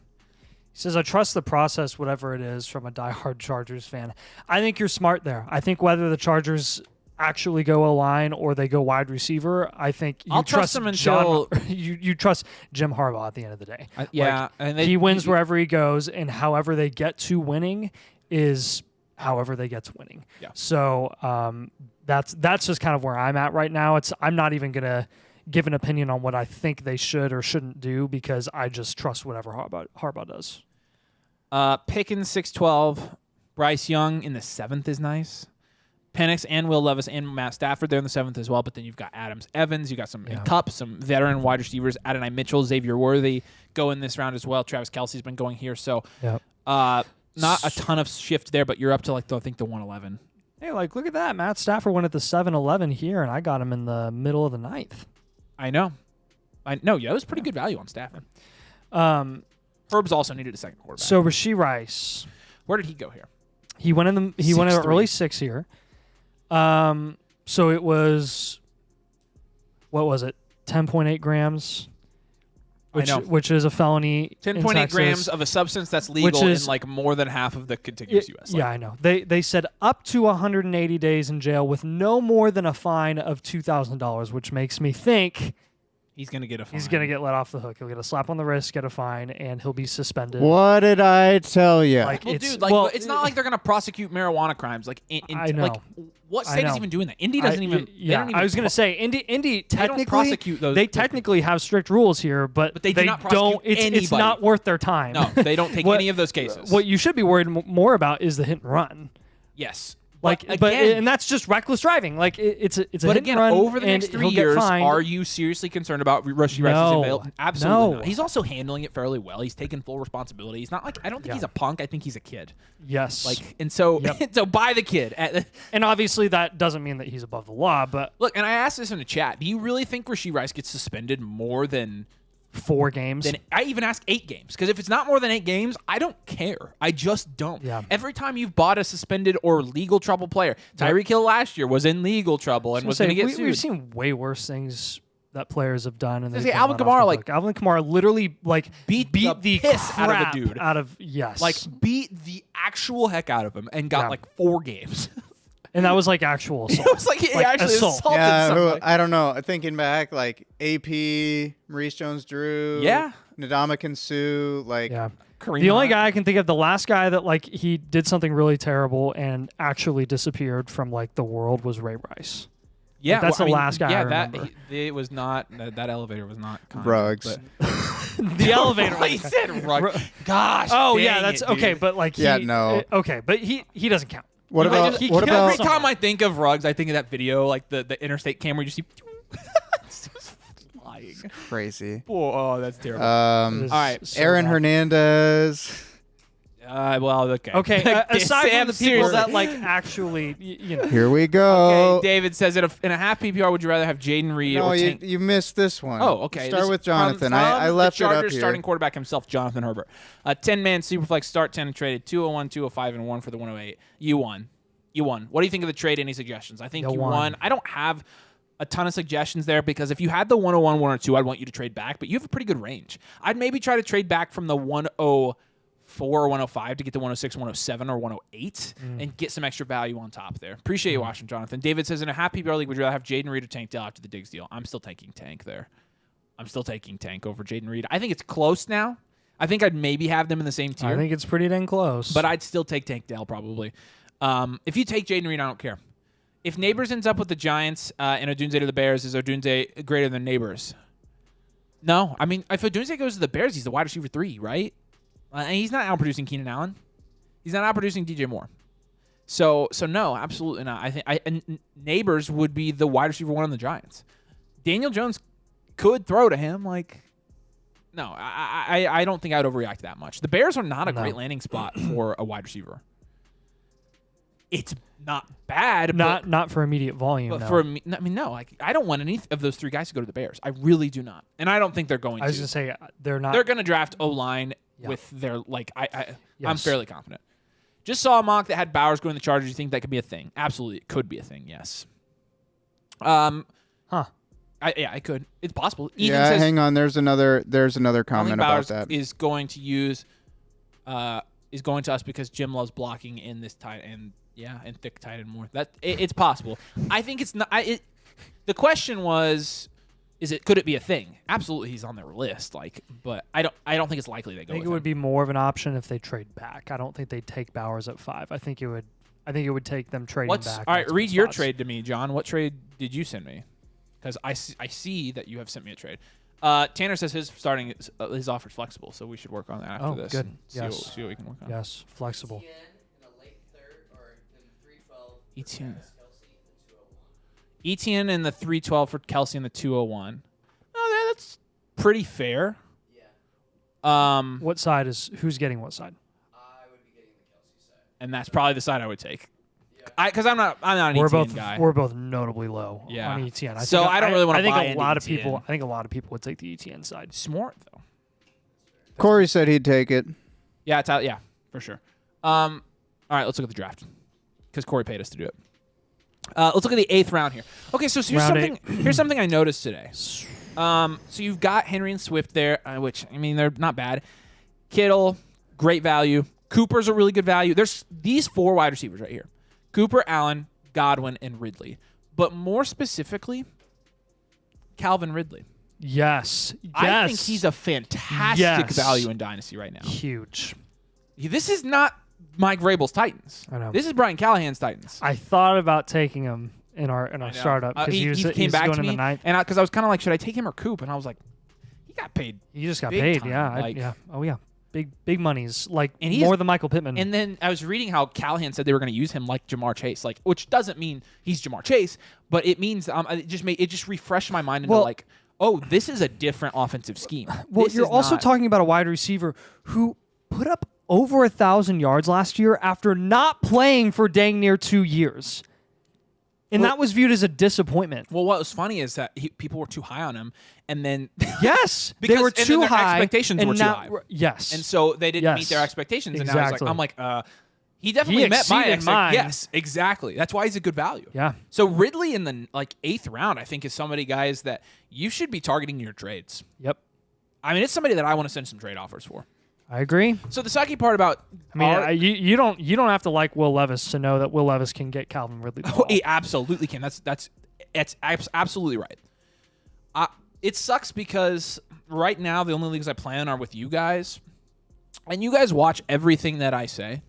says, I trust the process, whatever it is, from a diehard Chargers fan. I think you're smart there. I think whether the Chargers actually go O-line or they go wide receiver, I think you I'll trust them until you trust Jim Harbaugh at the end of the day. And he wins wherever he goes, and however they get to winning is however they get to winning. Yeah. So that's just kind of where I'm at right now. I'm not even gonna give an opinion on what I think they should or shouldn't do because I just trust whatever Harbaugh does. Pickens 6-12, Bryce Young in the 7th is nice. Penix and Will Levis and Matt Stafford, they're in the 7th as well, but then you've got Adams Evans, you got some Kupp, some veteran wide receivers, Adonai Mitchell, Xavier Worthy go in this round as well. Travis Kelce's been going here, so not a ton of shift there, but you're up to I think the 111. Hey, look at that. Matt Stafford went at the 7-11 here, and I got him in the middle of the 9th. I know. Yeah, it was pretty good value on Stafford. Herb's also needed a second quarterback. So Rashee Rice, where did he go here? He went in the 6'3". early 6 here. So it was, what was it? 10.8 grams, which is a felony. 10.8 grams of a substance that's legal in more than half of the contiguous U.S. Yeah, I know. They said up to 180 days in jail with no more than a fine of $2,000, which makes me think he's going to get a fine. He's going to get let off the hook. He'll get a slap on the wrist, get a fine, and he'll be suspended. What did I tell you? It's not like they're going to prosecute marijuana crimes. I know. What state is even doing that? Indy doesn't even. Yeah, I was going to say Indy technically don't prosecute those. They technically have strict rules here, but they do not prosecute anybody. It's not worth their time. No, they don't take any of those cases. What you should be worried more about is the hit and run. Yes. And that's just reckless driving. It's a hit and run. Over the next 3 years, are you seriously concerned about Rashee Rice's availability? Absolutely not. He's also handling it fairly well. He's taking full responsibility. He's not I don't think he's a punk. I think he's a kid. Yes. So buy the kid. And obviously that doesn't mean that he's above the law, but look, and I asked this in the chat. Do you really think Rashee Rice gets suspended more than 4 games? Then I even ask 8 games, because if it's not more than 8 games, I don't care. I just don't. Yeah. Every time you've bought a suspended or legal trouble player, Tyreek Hill last year was in legal trouble and was going to get sued. We've seen way worse things that players have done, and Alvin Kamara Alvin Kamara literally beat the piss crap out of a dude. Yes, beat the actual heck out of him and got 4 games. And that was actual assault. It was he actually assault. assaulted somebody. I don't know. Thinking back, AP, Maurice Jones-Drew, Ndamukong Suh, The only guy I can think of, the last guy that he did something really terrible and actually disappeared from the world was Ray Rice. Yeah, that's the last guy I remember. It was not that elevator was not kind. Rugs. The elevator. He said Rugs. Gosh. Oh dang yeah, that's it, okay, dude. but no. Okay, but he doesn't count. What about every time I think of Rugs, I think of that video, the interstate camera. You see, it's just flying. Crazy. Oh, that's terrible. All right, Aaron Hernandez. Well, okay. Okay, aside Sam, from the people seriously. that like actually, you know. Here we go. Okay, David says in a half PPR, would you rather have Jaden Reed No, or Tank? you missed this one. Oh, okay. Start This- with Jonathan. From I left the it up Chargers here. starting quarterback himself, Jonathan Herbert. 10-man Superflex start 10 and traded 201, 205, and 1 for the 108. You won. What do you think of the trade? Any suggestions? I think you won. I don't have a ton of suggestions there because if you had the 101, 102, I'd want you to trade back, but you have a pretty good range. I'd maybe try to trade back from the 104 or 105 to get to 106, 107, or 108 and get some extra value on top there. Appreciate you watching, Jonathan. David says, in a half PPR league, would you rather have Jaden Reed or Tank Dell after the Diggs deal? I'm still taking Tank there. I'm still taking Tank over Jaden Reed. I think it's close now. I think I'd maybe have them in the same tier. I think it's pretty dang close. But I'd still take Tank Dell probably. If you take Jaden Reed, I don't care. If Neighbors ends up with the Giants and Odunze to the Bears, is Odunze greater than Neighbors? No. I mean, if Odunze goes to the Bears, he's the wide receiver 3, right? And he's not outproducing Keenan Allen. He's not outproducing DJ Moore. So no, absolutely not. I think Neighbors would be the wide receiver 1 on the Giants. Daniel Jones could throw to him. No, I don't think I'd overreact that much. The Bears are not a great landing spot for a wide receiver. It's not bad, not for immediate volume. but no. for me, I mean, no. I don't want any of those 3 guys to go to the Bears. I really do not, and I don't think they're going to. I was gonna say they're not. They're going to draft O-line Yeah. with their I'm Yes. fairly confident. Just saw a mock that had Bowers going to the Chargers. You think that could be a thing? Absolutely, it could be a thing. Yes. It could. It's possible. Ethan says hang on. There's another I think comment about Bowers that. is going to use is going to us because Jim loves blocking in this tight end. Yeah, and thick tight end more. It's possible. I think it's not. The question was, could it be a thing? Absolutely, he's on their list. But I don't think it's likely they go. I think with it would him. be more of an option if they trade back. I don't think they'd take Bowers at 5. I think it would take them trading back. All right? multiple Read your spots. trade to me, John. What trade did you send me? Because I see that you have sent me a trade. Tanner says his offer's flexible, so we should work on that after Oh, this. good. and Yes. See what we can work on. Yes, flexible. Etienne in the 312 for Kelsey in the 201. Oh, that's pretty fair. Yeah. What side who's getting what side? And that's probably the side I would take. Because I'm not an We're Etienne both guy. we're both notably low Yeah. on ETN. So I don't really wanna I think buy a into lot of ETN. people. I think a lot of people would take the ETN side. Smart though. Corey said he'd take it. Yeah, yeah, for sure. All right, let's look at the draft because Corey paid us to do it. Let's look at the 8th round here. Okay, so here's Round something. Here's something I noticed today. So you've got Henry and Swift there, which I mean they're not bad. Kittle, great value. Cooper's a really good value. There's these 4 wide receivers right here: Cooper, Allen, Godwin, and Ridley. But more specifically, Calvin Ridley. Yes. I think he's a fantastic Yes. value in Dynasty right now. Huge. This is not Mike Vrabel's Titans. I know. This is Brian Callahan's Titans. I thought about taking him in our startup because he he came was back going to in me, the 9th. and because I was kind of like, should I take him or Coop? And I was like, he got paid. He just got big paid. time, Yeah. like- Yeah. Oh yeah. Big monies. Like And he more is- than Michael Pittman. And then I was reading how Callahan said they were going to use him like Jamar Chase, which doesn't mean he's Jamar Chase, but it means it just refreshed my mind into oh, this is a different offensive scheme. Well, This you're is also not- talking about a wide receiver who put up over 1,000 yards last year after not playing for dang near 2 years. And that was viewed as a disappointment. Well, what was funny is that people were too high on him, and then Yes, because they were and then too their high. expectations and were too now- high. Yes. And so they didn't meet Yes. their expectations. And Exactly. I'm like, he definitely He met my exceeded mine. Yes, exactly. That's why he's a good value. Yeah. So Ridley in the 8th round, I think, is somebody, guys, that you should be targeting your trades. Yep. I mean, it's somebody that I want to send some trade offers for. I agree. So the sucky part about I mean, you don't have to like Will Levis to know that Will Levis can get Calvin Ridley the ball. he absolutely can. That's absolutely right. It sucks because right now the only leagues I play in are with you guys, and you guys watch everything that I say.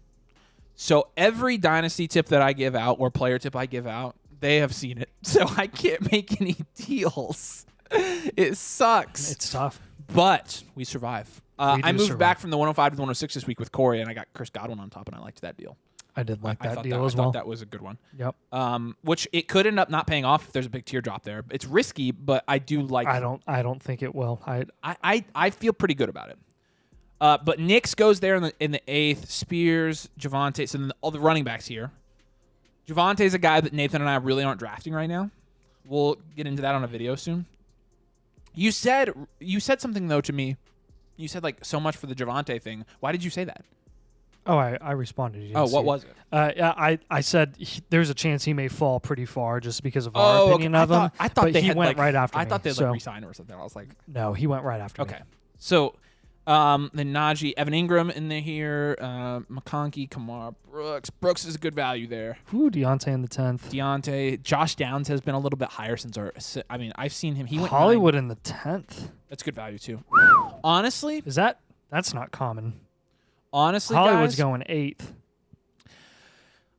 So every dynasty tip that I give out or player tip I give out, they have seen it. So I can't make any deals. It sucks. It's tough. But we survive. We I do moved survive. back from the 105 to the 106 this week with Corey, and I got Chris Godwin on top, and I liked that deal. I did like I that thought deal I as well. thought that was a good one. Yep. Which it could end up not paying off if there's a big teardrop there. It's risky, but I do like. I don't think it will. I feel pretty good about it. But Nix goes there in the 8th. Spears, Javonte. So then all the running backs here. Javante's a guy that Nathan and I really aren't drafting right now. We'll get into that on a video soon. You said something though to me. You said like so much for the Javonte thing. Why did you say that? Oh, I responded. You didn't Oh, what see was it? Yeah, I said there's a chance he may fall pretty far just because of our opinion of him. I thought but they he had, went like, right after I me. thought they'd so, like re-sign him or something. I was like, no, he went right after me. okay. So then Najee, Evan Ingram in there here, McConkey, Kamar, Brooks. Brooks is a good value there. Ooh, Deontay in the 10th. Deontay, Josh Downs has been a little bit higher since our. I mean, I've seen him. He went Hollywood 9. in the 10th. That's good value too. Honestly, That's not common. guys, Hollywood's going 8th.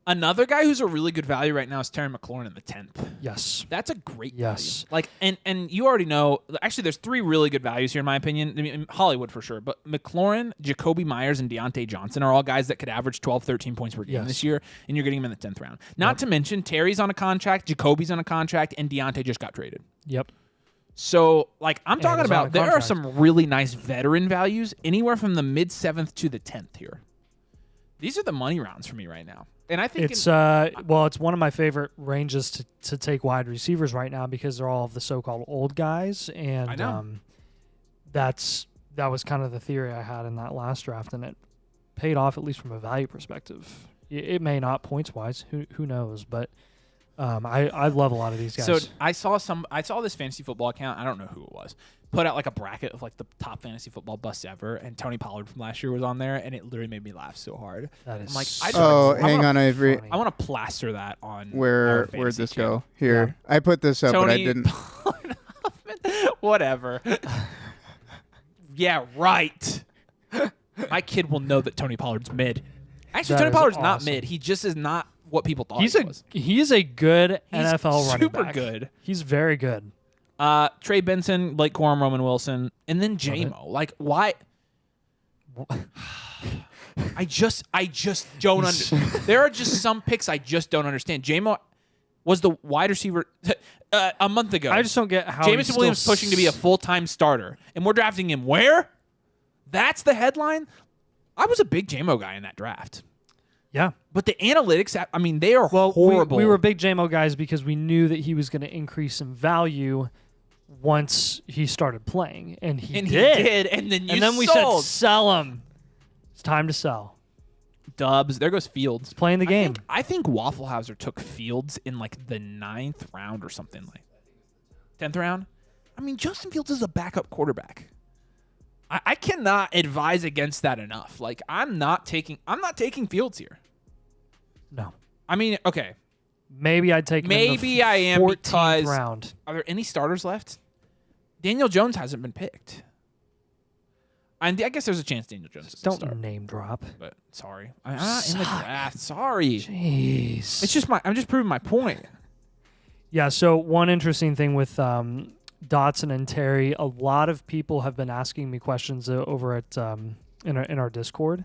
another guy who's a really good value right now is Terry McLaurin in the 10th. Yes. That's a great Yes. value. Like, and you already know. Actually, there's 3 really good values here in my opinion. I mean, Hollywood for sure, but McLaurin, Jacoby Myers, and Deontay Johnson are all guys that could average 12, 13 points per game Yes. this year, and you're getting them in the 10th round. Not to mention Terry's on a contract, Jacoby's on a contract, and Deontay just got traded. Yep. So, like, I'm And talking he's on a about there are contract. some really nice veteran values anywhere from the mid 7th to the 10th here. These are the money rounds for me right now. And I think It's it's one of my favorite ranges to take wide receivers right now because they're all of the so-called old guys, and I know. that was kind of the theory I had in that last draft, and it paid off at least from a value perspective. It may not points wise, who knows, but I love a lot of these guys. So I saw this fantasy football account. I don't know who it was. Put out like a bracket of like the top fantasy football busts ever, and Tony Pollard from last year was on there, and it literally made me laugh so hard. that is I'm like, Hang on, Avery. funny. I want to plaster that on our Where'd fantasy this channel. go? Here. I put this up, but I Tony didn't. Pollard Huffman? Whatever. Yeah, right. My kid will know that Tony Pollard's mid. Actually, That Tony is Pollard's not awesome. mid. He just is not what people thought He's he was. he's a good He's NFL running super back. good. He's very good. Trey Benson, Blake Corum, Roman Wilson, and then JMO. Like, why? I just don't understand. There are just some picks I just don't understand. JMO was the wide receiver a month ago. I just don't get how Jameson Williams pushing to be a full-time starter, and we're drafting him where? That's the headline? I was a big JMO guy in that draft. Yeah. But the analytics, I mean, they are Well, horrible. we were big JMO guys because we knew that he was going to increase in value once he started playing, and he did. And then We sold. said, sell him. It's time to sell. Dubs. There goes Fields. Playing the game. I think Wafflehauser took Fields in like the 9th round or something like 10th round. I mean, Justin Fields is a backup quarterback. I cannot advise against that enough. Like, I'm not taking Fields here. No. I mean, okay. Maybe I'd take him in Maybe the I am 14th because round. Are there any starters left? Daniel Jones hasn't been picked. I guess there's a chance Daniel Jones doesn't Don't start. name drop. But sorry, I'm not in the draft. Sorry, Jeez. it's just I'm just proving my point. Yeah, so one interesting thing with Dotson and Terry, a lot of people have been asking me questions over at in our Discord,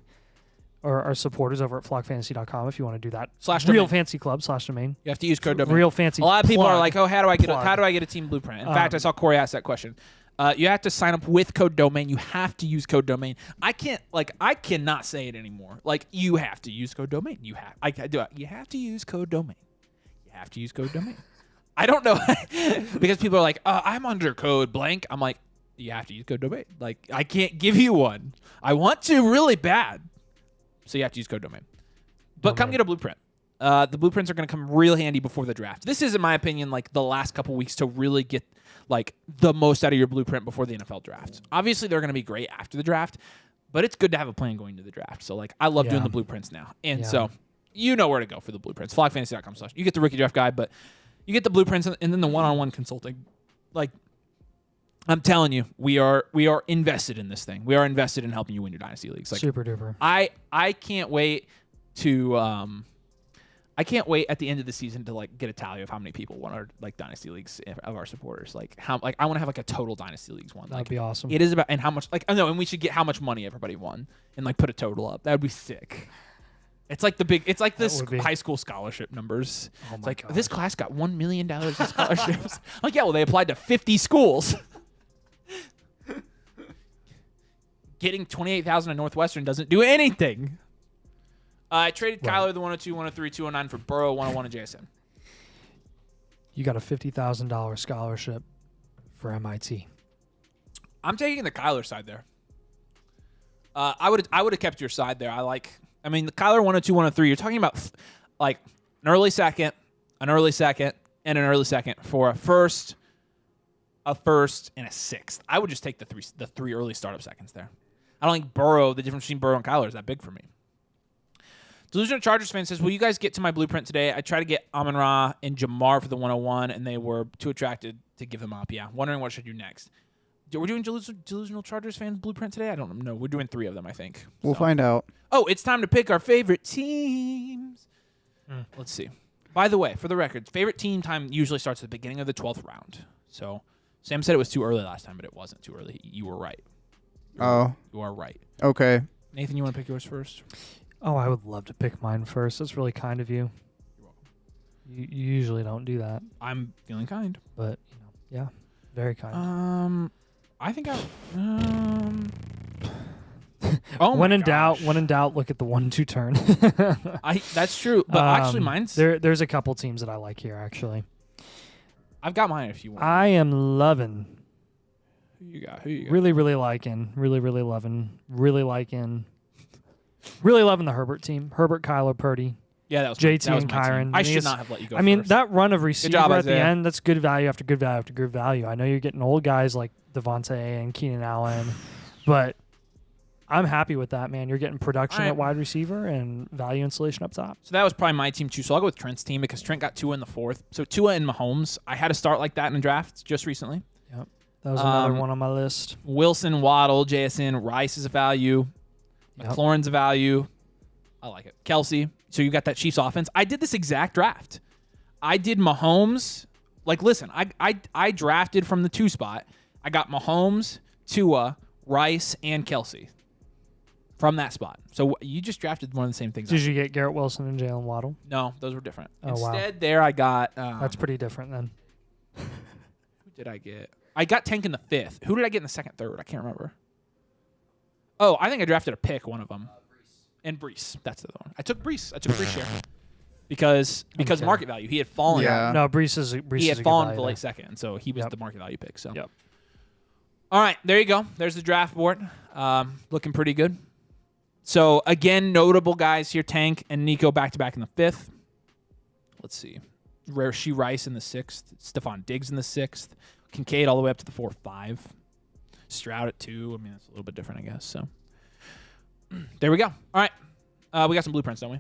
or our supporters over at flockfantasy.com if you want to do that. /domain. Real Fancy Club /domain. You have to use code domain. Real Fancy. A lot of people are plug. like, "Oh, how do I Plug. get a team blueprint?" In fact, I saw Corey ask that question. You have to sign up with code domain. You have to use code domain. I cannot say it anymore. Like, you have to use code domain. You have to use code domain. You have to use code domain. I don't know because people are like, I'm under code blank. I'm like, you have to use code domain. Like, I can't give you one. I want to really bad, so you have to use code domain. But come get a blueprint. The blueprints are going to come real handy before the draft. This is, in my opinion, like the last couple weeks to really get like the most out of your blueprint before the NFL draft. Obviously, they're going to be great after the draft, but it's good to have a plan going to the draft. So, like, I love doing the blueprints now, and so you know where to go for the blueprints. Flockfantasy.com/. You get the rookie draft guide, but you get the blueprints and then the one-on-one consulting. Like, I'm telling you, we are invested in this thing. We are invested in helping you win your dynasty leagues. Like, super duper. I can't wait to I can't wait at the end of the season to like get a tally of how many people won our like dynasty leagues of our supporters. Like, how I want to have like a total dynasty leagues one. That'd Like, be awesome. it is about and how much like and we should get how much money everybody won and like put a total up. That would be sick. It's like this would be. high school scholarship numbers. Oh It's my like gosh. this class got $1 million in scholarships. Like, yeah, well, they applied to 50 schools. getting 28,000 at Northwestern doesn't do anything. I traded Kyler the 102, 103, 209 for Burrow, 101 and JSN. You got a $50,000 scholarship for MIT. I'm taking the Kyler side there. I would have kept your side there. I mean, the Kyler 102, 103, you're talking about like an early second, and an early second for a first, and a sixth. I would just take the three early startup seconds there. I don't think the difference between Burrow and Kyler is that big for me. Delusional Chargers fan says, will you guys get to my blueprint today? I tried to get Amon-Ra and Jamar for the 101, and they were too attracted to give them up. Yeah, wondering what should I do next. We're doing Delusional Chargers fan blueprint today? I don't know. We're doing 3 of them, I think. We'll find out. Oh, it's time to pick our favorite teams. Let's see. By the way, for the record, favorite team time usually starts at the beginning of the 12th round. So Sam said it was too early last time, but it wasn't too early. You were right. You are right. Okay. Nathan, you want to pick yours first? Oh, I would love to pick mine first. That's really kind of you. You're welcome. You usually don't do that, I'm feeling kind. but yeah, very kind. I think oh, when my in gosh. doubt, look at the 1-2 turn. That's true, but actually, mine's. There's a couple teams that I like here. Actually, I've got mine if you want. I am loving. Who you got? Really liking. Really loving the Herbert team. Herbert, Kyler, Purdy, Yeah, that was JT that was and my team. Kyron. I I mean, should not have let you go. I mean, first. that run of receiver job, at the Isaiah. end, that's good value after good value after good value. I know you're getting old guys like Devontae and Keenan Allen, but I'm happy with that, man. You're getting production All right. at wide receiver and value installation up top. So that was probably my team too. So I'll go with Trent's team because Trent got Tua in the 4th. So Tua and Mahomes. I had to start like that in a draft just recently. Yep. That was another one on my list. Wilson, Waddle, JSN, Rice is a value. Yep. McLaurin's a value. I like it. Kelsey. So you got that Chiefs offense. I did this exact draft. I did Mahomes. Like, listen, I drafted from the 2 spot. I got Mahomes, Tua, Rice, and Kelsey from that spot. So you just drafted one of the same things. Did you get Garrett Wilson and Jalen Waddle? No, those were different. Oh, wow. Instead, there I got. That's pretty different then. Who did I get? I got Tank in the 5th. Who did I get in the 2nd, 3rd? I can't remember. Oh, I think I drafted a pick, one of them. And Brees. That's the other one. I took Brees. here. Because Okay. market value. He had fallen. Yeah. No, Brees is He a had good fallen value to the there. late 2nd, so he was Yep. the market value pick. So. Yep. All right, there you go. There's the draft board. Looking pretty good. So, again, notable guys here. Tank and Nico back-to-back in the 5th. Let's see. Rashee Rice in the 6th. Stephon Diggs in the 6th. Kincaid all the way up to the 4-5. Stroud at 2. I mean, that's a little bit different, I guess. So, there we go. All right. We got some blueprints, don't we?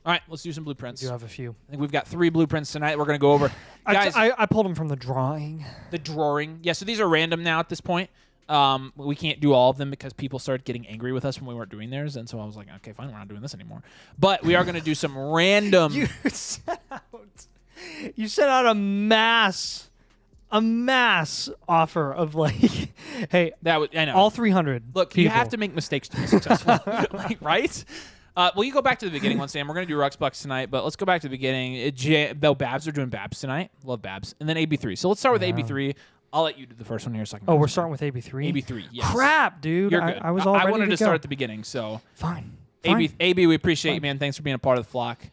All right, let's do some blueprints. You have a few. I think we've got 3 blueprints tonight. We're going to go over. Guys, I pulled them from the drawing. the drawing. Yeah, so these are random now at this point. We can't do all of them because people started getting angry with us when we weren't doing theirs, and so I was like, okay, fine, we're not doing this anymore. But we are going to do some random. You sent out a mass offer of like, hey, That was, I know. all 300. Look, people. you have to make mistakes to be successful, like, right? Well, you go back to the beginning one, Sam. We're going to do Rux Bucks tonight, but let's go back to the beginning. Though Babs are doing Babs tonight. Love Babs. And then AB3. So let's start with AB3. I'll let you do the first one here a second. Oh, we're starting with AB3. AB3. Yes. Crap, dude. You're good. I was all I ready wanted to go. start at the beginning, so Fine. AB, we appreciate you, man. Thanks for being a part of the flock.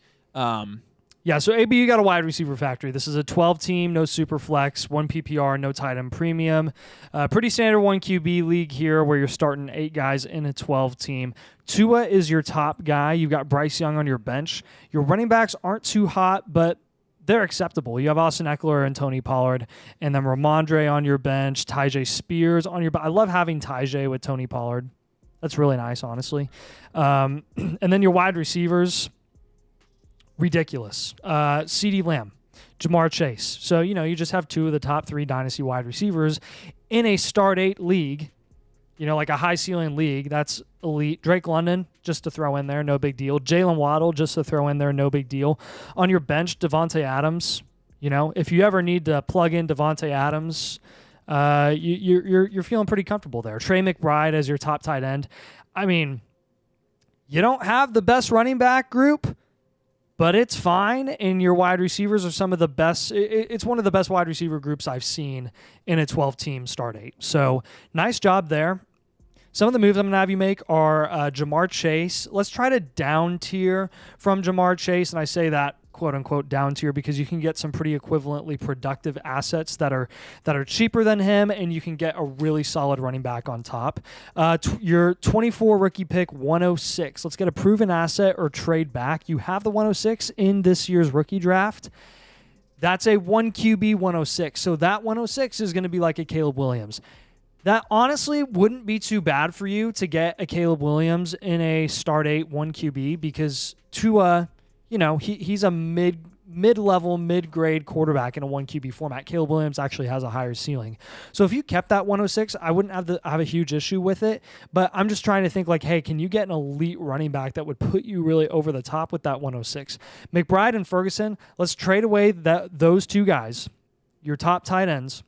Yeah, so AB, you got a wide receiver factory. This is a 12-team, no super flex, 1 PPR, no tight end premium. Pretty standard 1 QB league here where you're starting 8 guys in a 12-team. Tua is your top guy. You've got Bryce Young on your bench. Your running backs aren't too hot, but they're acceptable. You have Austin Eckler and Tony Pollard, and then Ramondre on your bench, Tyjae Spears on your bench. I love having Tyjae with Tony Pollard. That's really nice, honestly. And then your wide receivers, ridiculous. CeeDee Lamb, Jamar Chase. So, you just have 2 of the top 3 dynasty wide receivers in a start 8 league, like a high ceiling league. That's elite. Drake London, just to throw in there, no big deal. Jalen Waddle, just to throw in there, no big deal. On your bench, Devontae Adams. If you ever need to plug in Devontae Adams, you're feeling pretty comfortable there. Trey McBride as your top tight end. I mean, you don't have the best running back group, but it's fine, and your wide receivers are some of the best. It's one of the best wide receiver groups I've seen in a 12-team start 8. So nice job there. Some of the moves I'm going to have you make are Jamar Chase. Let's try to down tier from Jamar Chase, and I say that quote-unquote down tier because you can get some pretty equivalently productive assets that are cheaper than him, and you can get a really solid running back on top. Your 24 rookie pick, 106. Let's get a proven asset or trade back. You have the 106 in this year's rookie draft. That's a 1 QB 106. So that 106 is going to be like a Caleb Williams. That honestly wouldn't be too bad for you to get a Caleb Williams in a start 8 1 QB because Tua, he's a mid-level, mid-grade quarterback in a 1 QB format. Caleb Williams actually has a higher ceiling. So if you kept that 106, I wouldn't have a huge issue with it. But I'm just trying to think like, hey, can you get an elite running back that would put you really over the top with that 106? McBride and Ferguson, let's trade away those two guys, your top tight ends,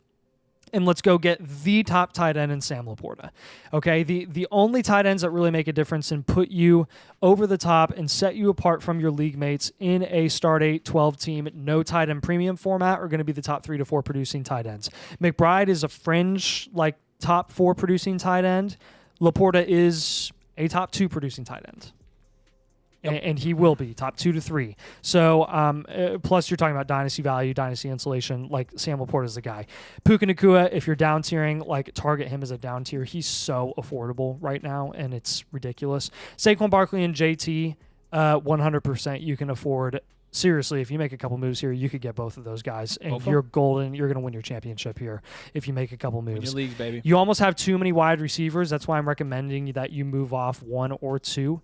and let's go get the top tight end in Sam Laporta. Okay, the only tight ends that really make a difference and put you over the top and set you apart from your league mates in a start 8, 12 team, no tight end premium format are going to be the top 3 to 4 producing tight ends. McBride is a fringe, like top 4 producing tight end. Laporta is a top 2 producing tight end. And he will be top 2 to 3. So, plus you're talking about dynasty value, dynasty insulation, like Sam Laporta is the guy. Puka Nacua, if you're down tiering, like target him as a down tier. He's so affordable right now, and it's ridiculous. Saquon Barkley and JT, 100% you can afford. Seriously, if you make a couple moves here, you could get both of those guys, and you're golden. You're going to win your championship here if you make a couple moves. Win your leagues, baby. You almost have too many wide receivers. That's why I'm recommending that you move off 1 or 2.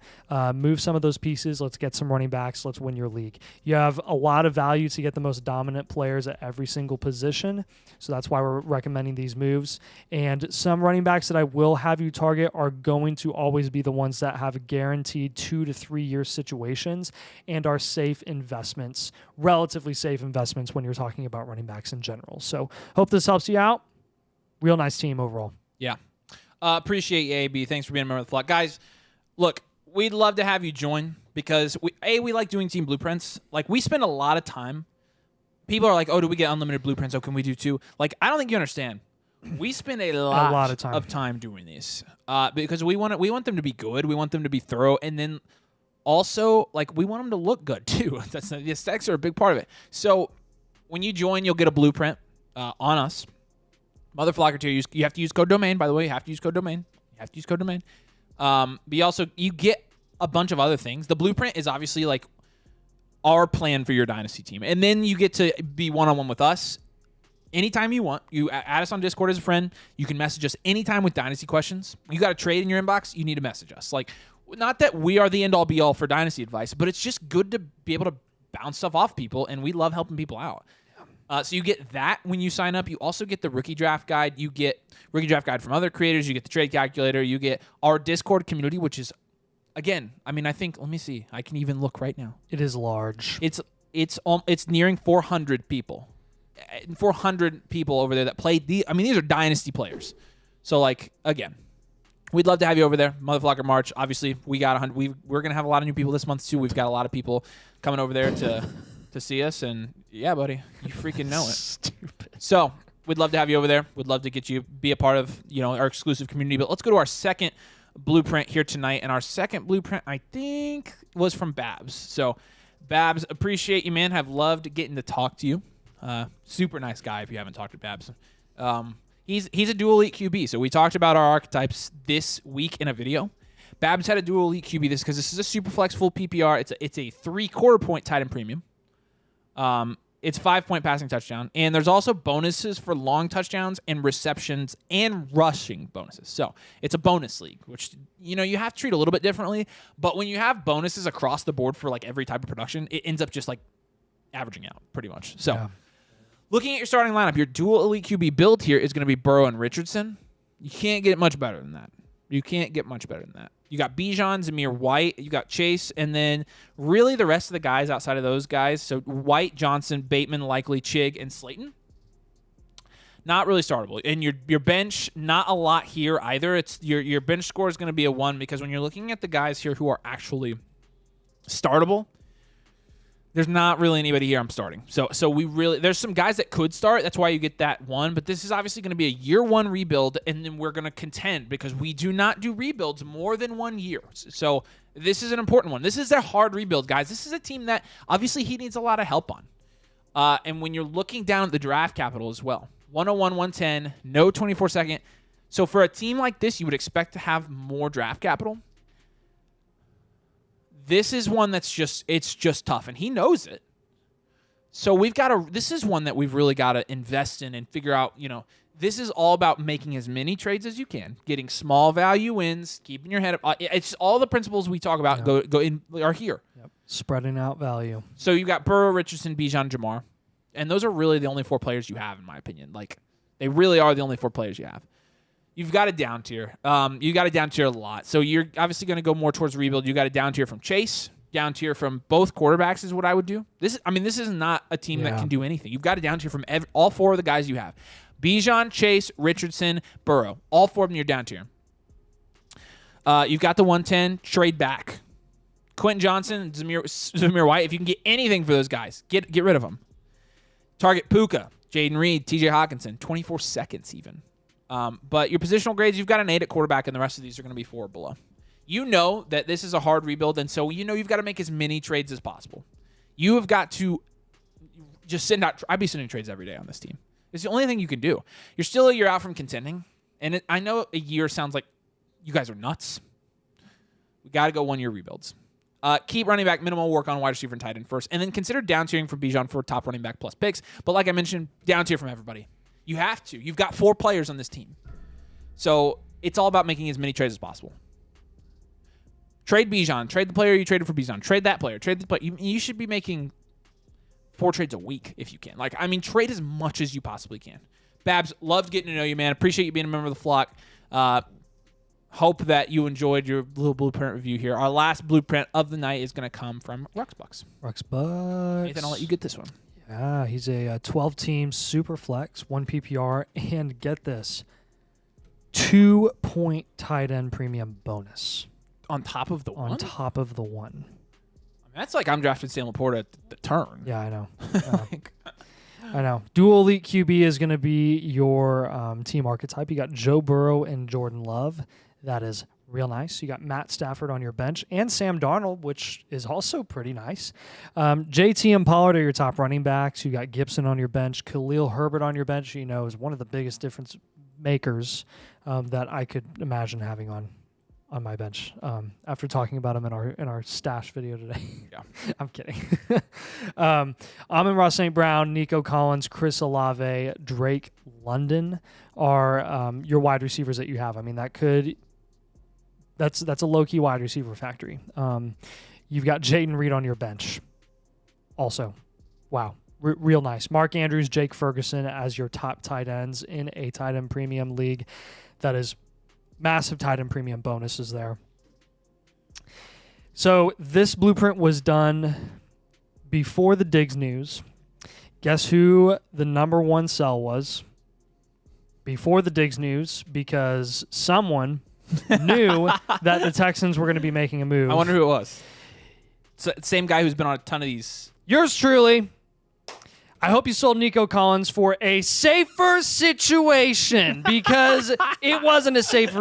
Move some of those pieces. Let's get some running backs. Let's win your league. You have a lot of value to get the most dominant players at every single position, so that's why we're recommending these moves. And some running backs that I will have you target are going to always be the ones that have guaranteed 2 to 3 year situations and are safe investments. Relatively safe investments when you're talking about running backs in general. So hope this helps you out. Real nice team overall. Yeah. Appreciate you, AB. Thanks for being a member of the flock. Guys, look, we'd love to have you join because we like doing team blueprints. Like, we spend a lot of time. People are like, oh, do we get unlimited blueprints? Oh, can we do 2? Like, I don't think you understand. We spend a lot of time doing these because we want them to be good. We want them to be thorough. And then also, like, we want them to look good, too. The aesthetics are a big part of it. So when you join, you'll get a blueprint on us. Mother Flocker tier, you have to use code domain, by the way. You have to use code domain. But you get a bunch of other things. The blueprint is obviously, like, our plan for your dynasty team. And then you get to be one-on-one with us anytime you want. You add us on Discord as a friend. You can message us anytime with dynasty questions. You got a trade in your inbox, you need to message us. Like, not that we are the end-all, be-all for dynasty advice, but it's just good to be able to bounce stuff off people, and we love helping people out. So you get that when you sign up. You also get the rookie draft guide. You get rookie draft guide from other creators. You get the trade calculator. You get our Discord community, which is, again, I mean, I think, let me see. I can even look right now. It is large. It's nearing 400 people. 400 people over there that play. These are dynasty players. So, like, again, we'd love to have you over there. Motherflocker March. Obviously, we're gonna have a lot of new people this month too. We've got a lot of people coming over there to see us, and yeah, buddy, you freaking know it. Stupid. So we'd love to have you over there. We'd love to get you be a part of our exclusive community. But let's go to our second blueprint here tonight, and our second blueprint I think was from Babs. So Babs, appreciate you, man. Have loved getting to talk to you. Super nice guy. If you haven't talked to Babs. He's a dual elite QB. So we talked about our archetypes this week in a video. Babs had a dual elite QB because this is a super flex full PPR. It's a 3/4 point tight end premium. It's 5-point passing touchdown, and there's also bonuses for long touchdowns and receptions and rushing bonuses. So it's a bonus league, which you have to treat a little bit differently. But when you have bonuses across the board for like every type of production, it ends up just like averaging out pretty much. So. Yeah. Looking at your starting lineup, your dual elite QB build here is going to be Burrow and Richardson. You can't get much better than that. You got Bijan, Zamir White, you got Chase, and then really the rest of the guys outside of those guys. So White, Johnson, Bateman, Likely, Chig, and Slayton. Not really startable. And your bench, not a lot here either. It's your bench score is going to be a 1 because when you're looking at the guys here who are actually startable, There's not really anybody here I'm starting. So we really there's some guys that could start. That's why you get that one. But this is obviously going to be a year one rebuild, and then we're going to contend because we do not do rebuilds more than 1 year. So this is an important one. This is a hard rebuild, guys. This is a team that obviously he needs a lot of help on. And when you're looking down at the draft capital as well, 101, 110, no 24-second. So for a team like this, you would expect to have more draft capital. This is one that's just tough, and he knows it. So this is one that we've really got to invest in and figure out, this is all about making as many trades as you can, getting small value wins, keeping your head up. It's all the principles we talk about are here. Yep. Spreading out value. So you've got Burrow, Richardson, Bijan, Jamar, and those are really the only 4 players you have, in my opinion. Like, they really are the only 4 players you have. You've got a down tier. You got a down tier a lot. So you're obviously going to go more towards rebuild. You got a down tier from Chase, down tier from both quarterbacks is what I would do. This is not a team that can do anything. You've got a down tier from all 4 of the guys you have. Bijan, Chase, Richardson, Burrow. All 4 of them you're down tier. You've got the 110, trade back. Quentin Johnson, Zamir White. If you can get anything for those guys, get rid of them. Target Puka, Jaden Reed, TJ Hawkinson, 24 seconds even. But your positional grades, you've got an 8 at quarterback, and the rest of these are going to be 4 or below. You know that this is a hard rebuild, and so you've got to make as many trades as possible. You have got to just send out. I'd be sending trades every day on this team. It's the only thing you can do. You're still a year out from contending, and I know a year sounds like you guys are nuts. We got to go 1-year rebuilds. Keep running back, minimal work on wide receiver and tight end first, and then consider down tiering for Bijan for top running back plus picks. But like I mentioned, down tier from everybody. You have to. You've got 4 players on this team. So it's all about making as many trades as possible. Trade Bijan. Trade the player you traded for Bijan. Trade that player. Trade the player. You should be making 4 trades a week if you can. Trade as much as you possibly can. Babs, loved getting to know you, man. Appreciate you being a member of the flock. Hope that you enjoyed your little blueprint review here. Our last blueprint of the night is going to come from Ruxbucks. Ruxbucks. Nathan, I'll let you get this one. Yeah, he's a 12-team super flex, 1 PPR, and get this, 2-point tight end premium bonus. On top of the one? On top of the one. That's like I'm drafting Sam Laporta at the turn. Yeah, I know. I know. Dual elite QB is going to be your team archetype. You got Joe Burrow and Jordan Love. That is real nice. You got Matt Stafford on your bench and Sam Darnold, which is also pretty nice. JT and Pollard are your top running backs. You got Gibson on your bench. Khalil Herbert on your bench, is one of the biggest difference makers that I could imagine having on my bench after talking about him in our stash video today. Yeah. I'm kidding. Amon-Ra St. Brown, Nico Collins, Chris Olave, Drake London are your wide receivers that you have. That's a low-key wide receiver factory. You've got Jaden Reed on your bench. Also, wow, real nice. Mark Andrews, Jake Ferguson as your top tight ends in a tight end premium league. That is massive tight end premium bonuses there. So this blueprint was done before the Diggs news. Guess who the number 1 sell was? Before the Diggs news, because someone knew that the Texans were going to be making a move. I wonder who it was. Same guy who's been on a ton of these. Yours truly. I hope you sold Nico Collins for a safer situation because it wasn't a safe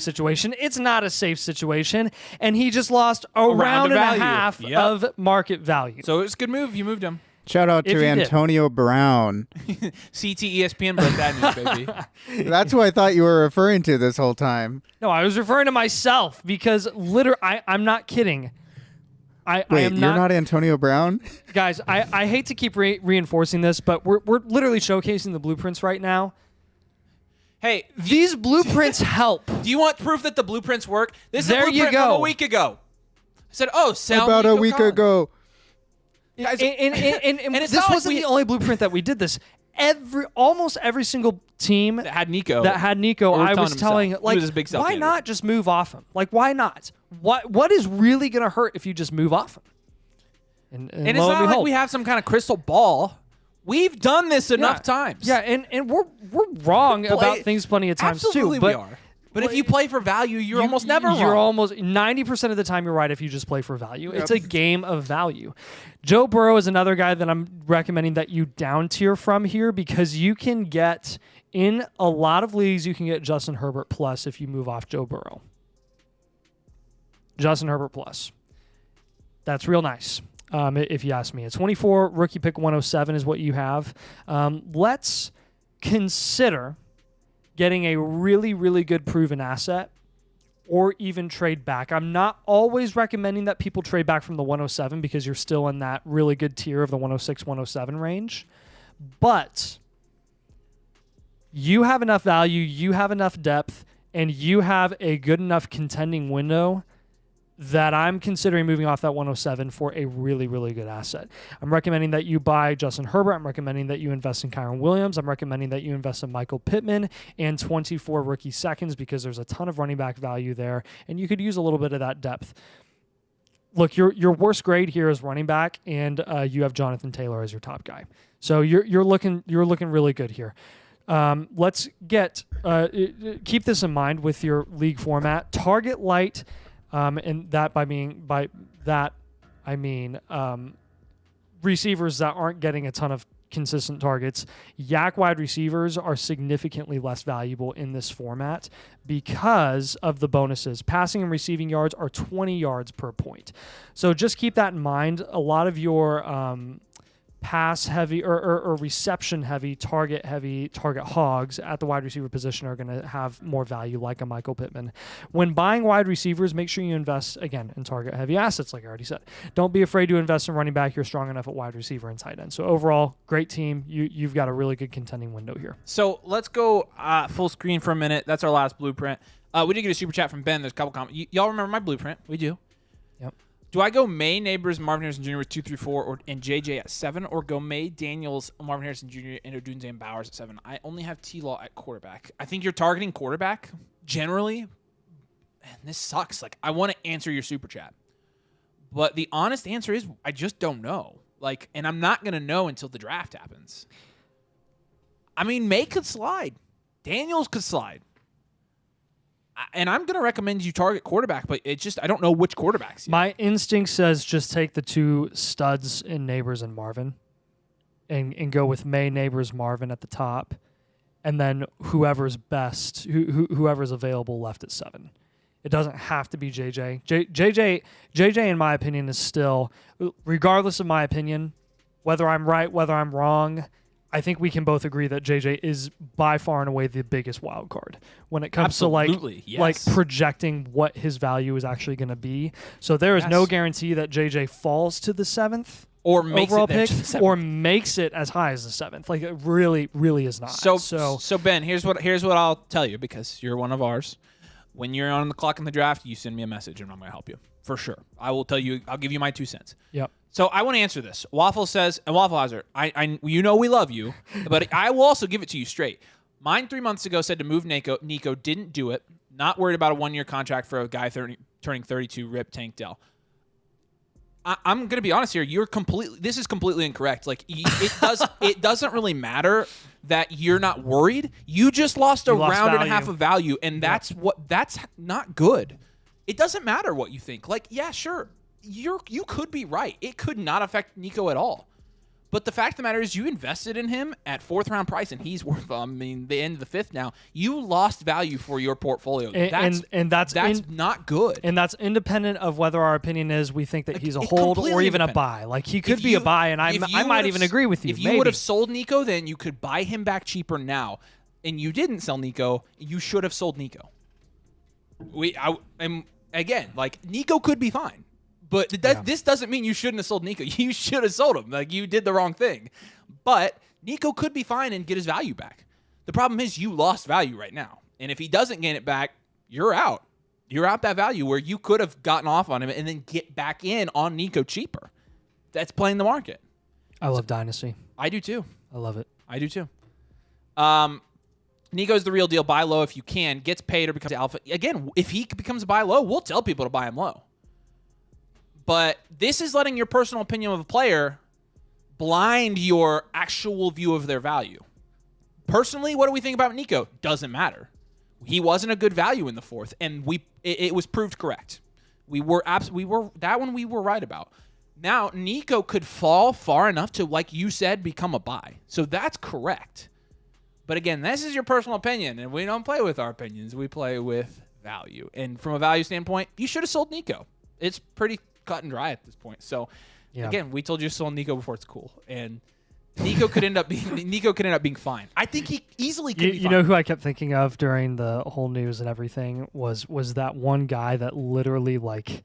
situation. It's not a safe situation, and he just lost a round and a half of market value. So it was a good move. You moved him. Shout out to Antonio Brown. CT ESPN broke that news, baby. That's who I thought you were referring to this whole time. No, I was referring to myself because literally, I'm not kidding. Wait, you're not Antonio Brown? Guys, I hate to keep reinforcing this, but we're literally showcasing the blueprints right now. Hey, these blueprints help. Do you want proof that the blueprints work? This is there a blueprint you go. From a week ago. I said, sell about Nico a week Collins. ago. Guys, and this wasn't the only blueprint that we did this. Almost every single team that had Nico, I was telling, like, why not just move off him? Like, why not? What is really going to hurt if you just move off him? And it's not like we have some kind of crystal ball. We've done this enough times. Yeah, and we're wrong about things plenty of times absolutely too. But we are. But if you play for value, you're almost never You're wrong. almost 90% of the time you're right if you just play for value. It's a game of value. Joe Burrow is another guy that I'm recommending that you down tier from here because you can get, in a lot of leagues, you can get Justin Herbert plus if you move off Joe Burrow. Justin Herbert plus. That's real nice. If you ask me. A 24 rookie pick 107 is what you have. Let's consider getting a really, really good proven asset or even trade back. I'm not always recommending that people trade back from the 107 because you're still in that really good tier of the 106, 107 range. But you have enough value, you have enough depth, and you have a good enough contending window that I'm considering moving off that 107 for a really, really good asset. I'm recommending that you buy Justin Herbert. I'm recommending that you invest in Kyron Williams. I'm recommending that you invest in Michael Pittman and 24 rookie seconds because there's a ton of running back value there, and you could use a little bit of that depth. Look, your worst grade here is running back, and you have Jonathan Taylor as your top guy. So you're looking really good here. Let's get keep this in mind with your league format. Target light. And that by that I mean receivers that aren't getting a ton of consistent targets. Yak wide receivers are significantly less valuable in this format because of the bonuses. Passing and receiving yards are 20 yards per point. So just keep that in mind. A lot of your pass heavy or reception heavy, target hogs at the wide receiver position are going to have more value, like a Michael Pittman. When buying wide receivers, make sure you invest, again, in target heavy assets, like I already said. Don't be afraid to invest in running back. You're strong enough at wide receiver and tight end. So overall, great team. You've got a really good contending window here. So let's go full screen for a minute. That's our last blueprint. We did get a super chat from Ben. There's a couple comments. Y'all remember my blueprint? We do. Yep. Do I go May, Neighbors, Marvin Harrison Jr. with 2, 3, 4, and JJ at 7, or go May, Daniels, Marvin Harrison Jr., and Odunze and Bowers at 7? I only have T-Law at quarterback. I think you're targeting quarterback generally. And this sucks. Like, I want to answer your super chat. But the honest answer is I just don't know. Like, and I'm not going to know until the draft happens. I mean, May could slide. Daniels could slide. And I'm going to recommend you target quarterback, but it's just I don't know which quarterbacks yet. My instinct says just take the two studs in Neighbors and Marvin and go with May, Neighbors, Marvin at the top, and then whoever's best, whoever's available left at 7. It doesn't have to be JJ. JJ, in my opinion, is still, regardless of my opinion, whether I'm right, whether I'm wrong, I think we can both agree that JJ is by far and away the biggest wild card when it comes Absolutely, to like projecting what his value is actually going to be. So there is no guarantee that JJ falls to the 7th or makes overall it there pick to the 7th. or makes it as high as the 7th. Like it really is not. So Ben, here's what I'll tell you because you're one of ours. When you're on the clock in the draft, you send me a message and I'm going to help you for sure. I will tell you. I'll give you my 2 cents. Yep. So I want to answer this. Waffle says, and Waffleizer, I you know we love you, but I will also give it to you straight. Mine 3 months ago said to move Nico. Nico didn't do it. Not worried about a 1-year contract for a guy turning 32. Rip Tank Dell. I'm going to be honest here. This is completely incorrect. Like it doesn't really matter that you're not worried. You just lost a round and a half of value, and that's not good. It doesn't matter what you think. Like, yeah, sure. You could be right. It could not affect Nico at all. But the fact of the matter is you invested in him at 4th round price, and he's worth, the end of the 5th now. You lost value for your portfolio. That's not good. And that's independent of whether our opinion is we think that he's a hold or even a buy. Like he could be a buy, and I might even agree with you. If you would have sold Nico, then you could buy him back cheaper now. And you didn't sell Nico. You should have sold Nico. Again, like Nico could be fine. But this doesn't mean you shouldn't have sold Nico. You should have sold him. Like, you did the wrong thing. But Nico could be fine and get his value back. The problem is you lost value right now. And if he doesn't gain it back, you're out. You're out that value where you could have gotten off on him and then get back in on Nico cheaper. That's playing the market. I love Dynasty. I do too. I love it. I do too. Nico's the real deal. Buy low if you can. Gets paid or becomes alpha. Again, if he becomes a buy low, we'll tell people to buy him low. But this is letting your personal opinion of a player blind your actual view of their value. Personally, what do we think about Nico? Doesn't matter. he wasn't a good value in the 4th, and it was proved correct. We were that one we were right about. Now Nico could fall far enough to, like you said, become a buy. So that's correct. But again, this is your personal opinion, and we don't play with our opinions. We play with value. And from a value standpoint, you should have sold Nico. It's pretty cut and dry at this point. So again, we told you to sell Nico before it's cool, and Nico could end up being fine. I think he easily could be fine. You know who I kept thinking of during the whole news and everything was that one guy that literally like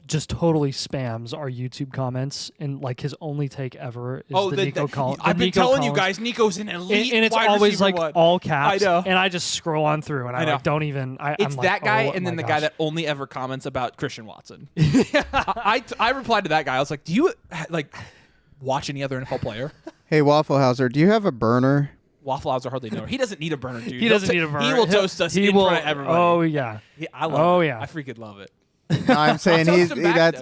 just totally spams our YouTube comments, and like his only take ever is the Nico Collins. I've been telling you guys, Nico's an elite and it's wide always receiver like one. all caps. I know. And I just scroll on through, and I like, don't even. It's I'm that like, guy, oh, and then my the guy gosh. that only ever comments about Christian Watson. I replied to that guy. I was like, "Do you like watch any other NFL player?" Hey, Waffle Houser, do you have a burner? Waffle House are hardly know. He doesn't need a burner, dude. He doesn't need a burner. He will toast us in front of everybody. Oh yeah. I love it. yeah. I freaking love it. No, I'm saying toast him back,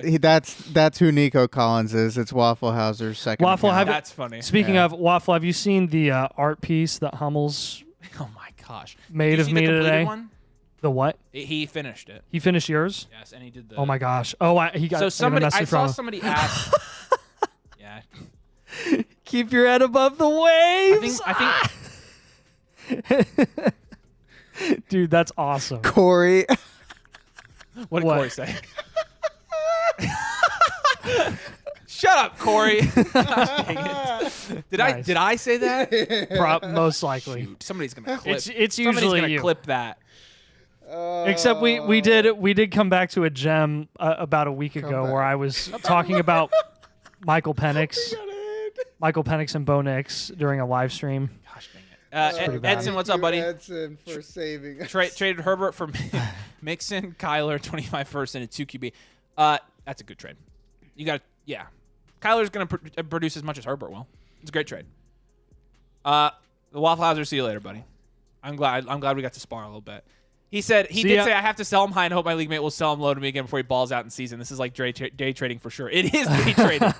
that's who Nico Collins is. It's Waffle Houser's second. Waffle, account. That's funny. Speaking of Waffle, have you seen the art piece that Hummels Oh my gosh. made Did you of see me the completed today? one? The what? He finished it. He finished yours? Yes, and he did the. Oh my gosh. Oh, he got. So I saw somebody ask. Yeah. Keep your head above the waves. I think. Dude, that's awesome. Corey. What did What? Corey say? Shut up, Corey. Dang it. Nice. Did I say that? Most likely. Shoot, somebody's gonna clip. It's somebody's usually gonna you. clip that. Except we did come back to a gem about a week ago back. where I was talking about Michael Penix and Bo Nix during a live stream. Gosh dang it. pretty bad. Edson, what's up, buddy? Edson for saving us. Traded Herbert for Mixon, Kyler, 25 first, and a 2 QB. That's a good trade. You got Kyler's going to produce as much as Herbert will. It's a great trade. The Waffle Houser, see you later, buddy. I'm glad we got to spar a little bit. He said he did say I have to sell him high and hope my league mate will sell him low to me again before he balls out in season. This is like day trading for sure. It is day trading.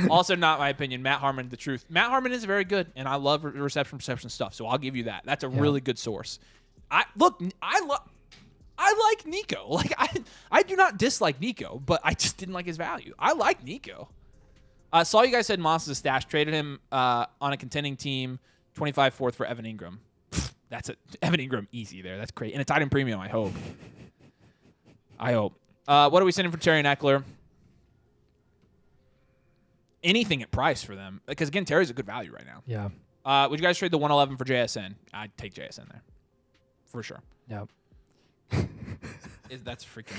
Also, not my opinion. Matt Harmon, the truth. Matt Harmon is very good, and I love reception stuff. So I'll give you that. That's a really good source. I like Nico. Like I do not dislike Nico, but I just didn't like his value. I like Nico. Saw you guys said Moss is a stash. Traded him on a contending team, 25 fourth for Evan Ingram. That's it. Evan Ingram, easy there. That's great. And a tight end premium, I hope. What are we sending for Terry and Eckler? Anything at price for them. Because, again, Terry's a good value right now. Yeah. Would you guys trade the 111 for JSN? I'd take JSN there. For sure. Yeah. That's freaking...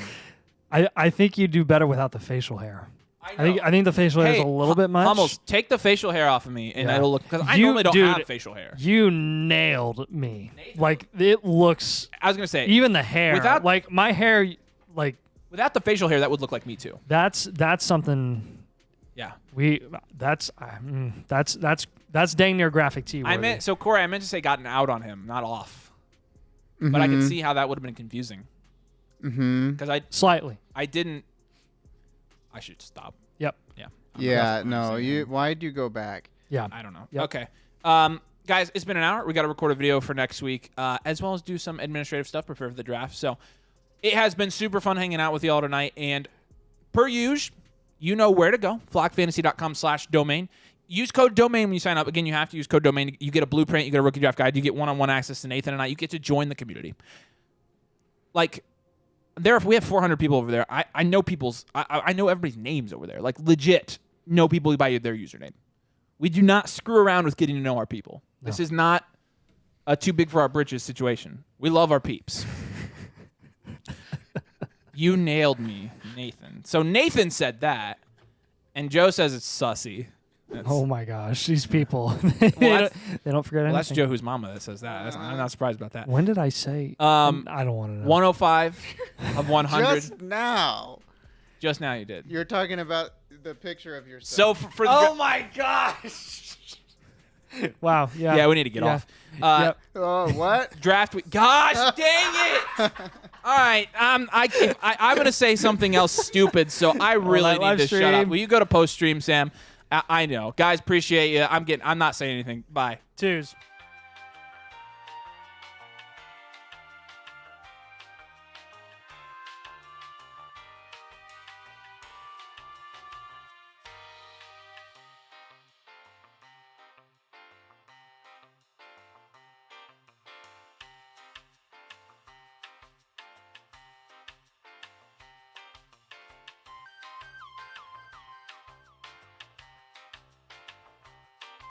I think you do better without the facial hair. I think the facial hair is a little bit much. Hummels, take the facial hair off of me, and it'll look... Because I You- normally don't dude, have facial hair. You nailed me. Like, it looks... I was going to say... Even the hair. Without- like, my hair, like... Without the facial hair, that would look like me, too. That's something... Yeah. That's dang near graphic tee. Corey, I meant to say gotten out on him, not off. But I can see how that would have been confusing. Because Slightly. I didn't... I should stop. Yep. Yeah. Yeah, no. Why'd you go back? Yeah. I don't know. Yep. Okay. Guys, it's been an hour. We got to record a video for next week, as well as do some administrative stuff, prepare for the draft. So it has been super fun hanging out with y'all tonight. And per usual, you know where to go. flockfantasy.com/domain. Use code DOMAIN when you sign up. Again, you have to use code DOMAIN. You get a blueprint. You get a rookie draft guide. You get one-on-one access to Nathan and I. You get to join the community. Like... we have 400 people over there. I know I know everybody's names over there. Like, legit know people by their username. We do not screw around with getting to know our people. No. This is not a too big for our britches situation. We love our peeps. You nailed me, Nathan. So Nathan said that, and Joe says it's sussy. Oh my gosh, these people. they don't forget anything. That's Joe whose mama that says that. I'm not surprised about that. When did I say? I don't want to know. 105 of 100. Just now. Just now you did. You're talking about the picture of yourself. So for the oh my gosh. Wow. Yeah. Yeah, we need to get off. Yep. Oh, what? Draft week. Gosh dang it! All right, I'm gonna say something else stupid, so I really need to shut up. Will you go to post stream, Sam? I know, guys. Appreciate you. I'm not saying anything. Bye. Twos.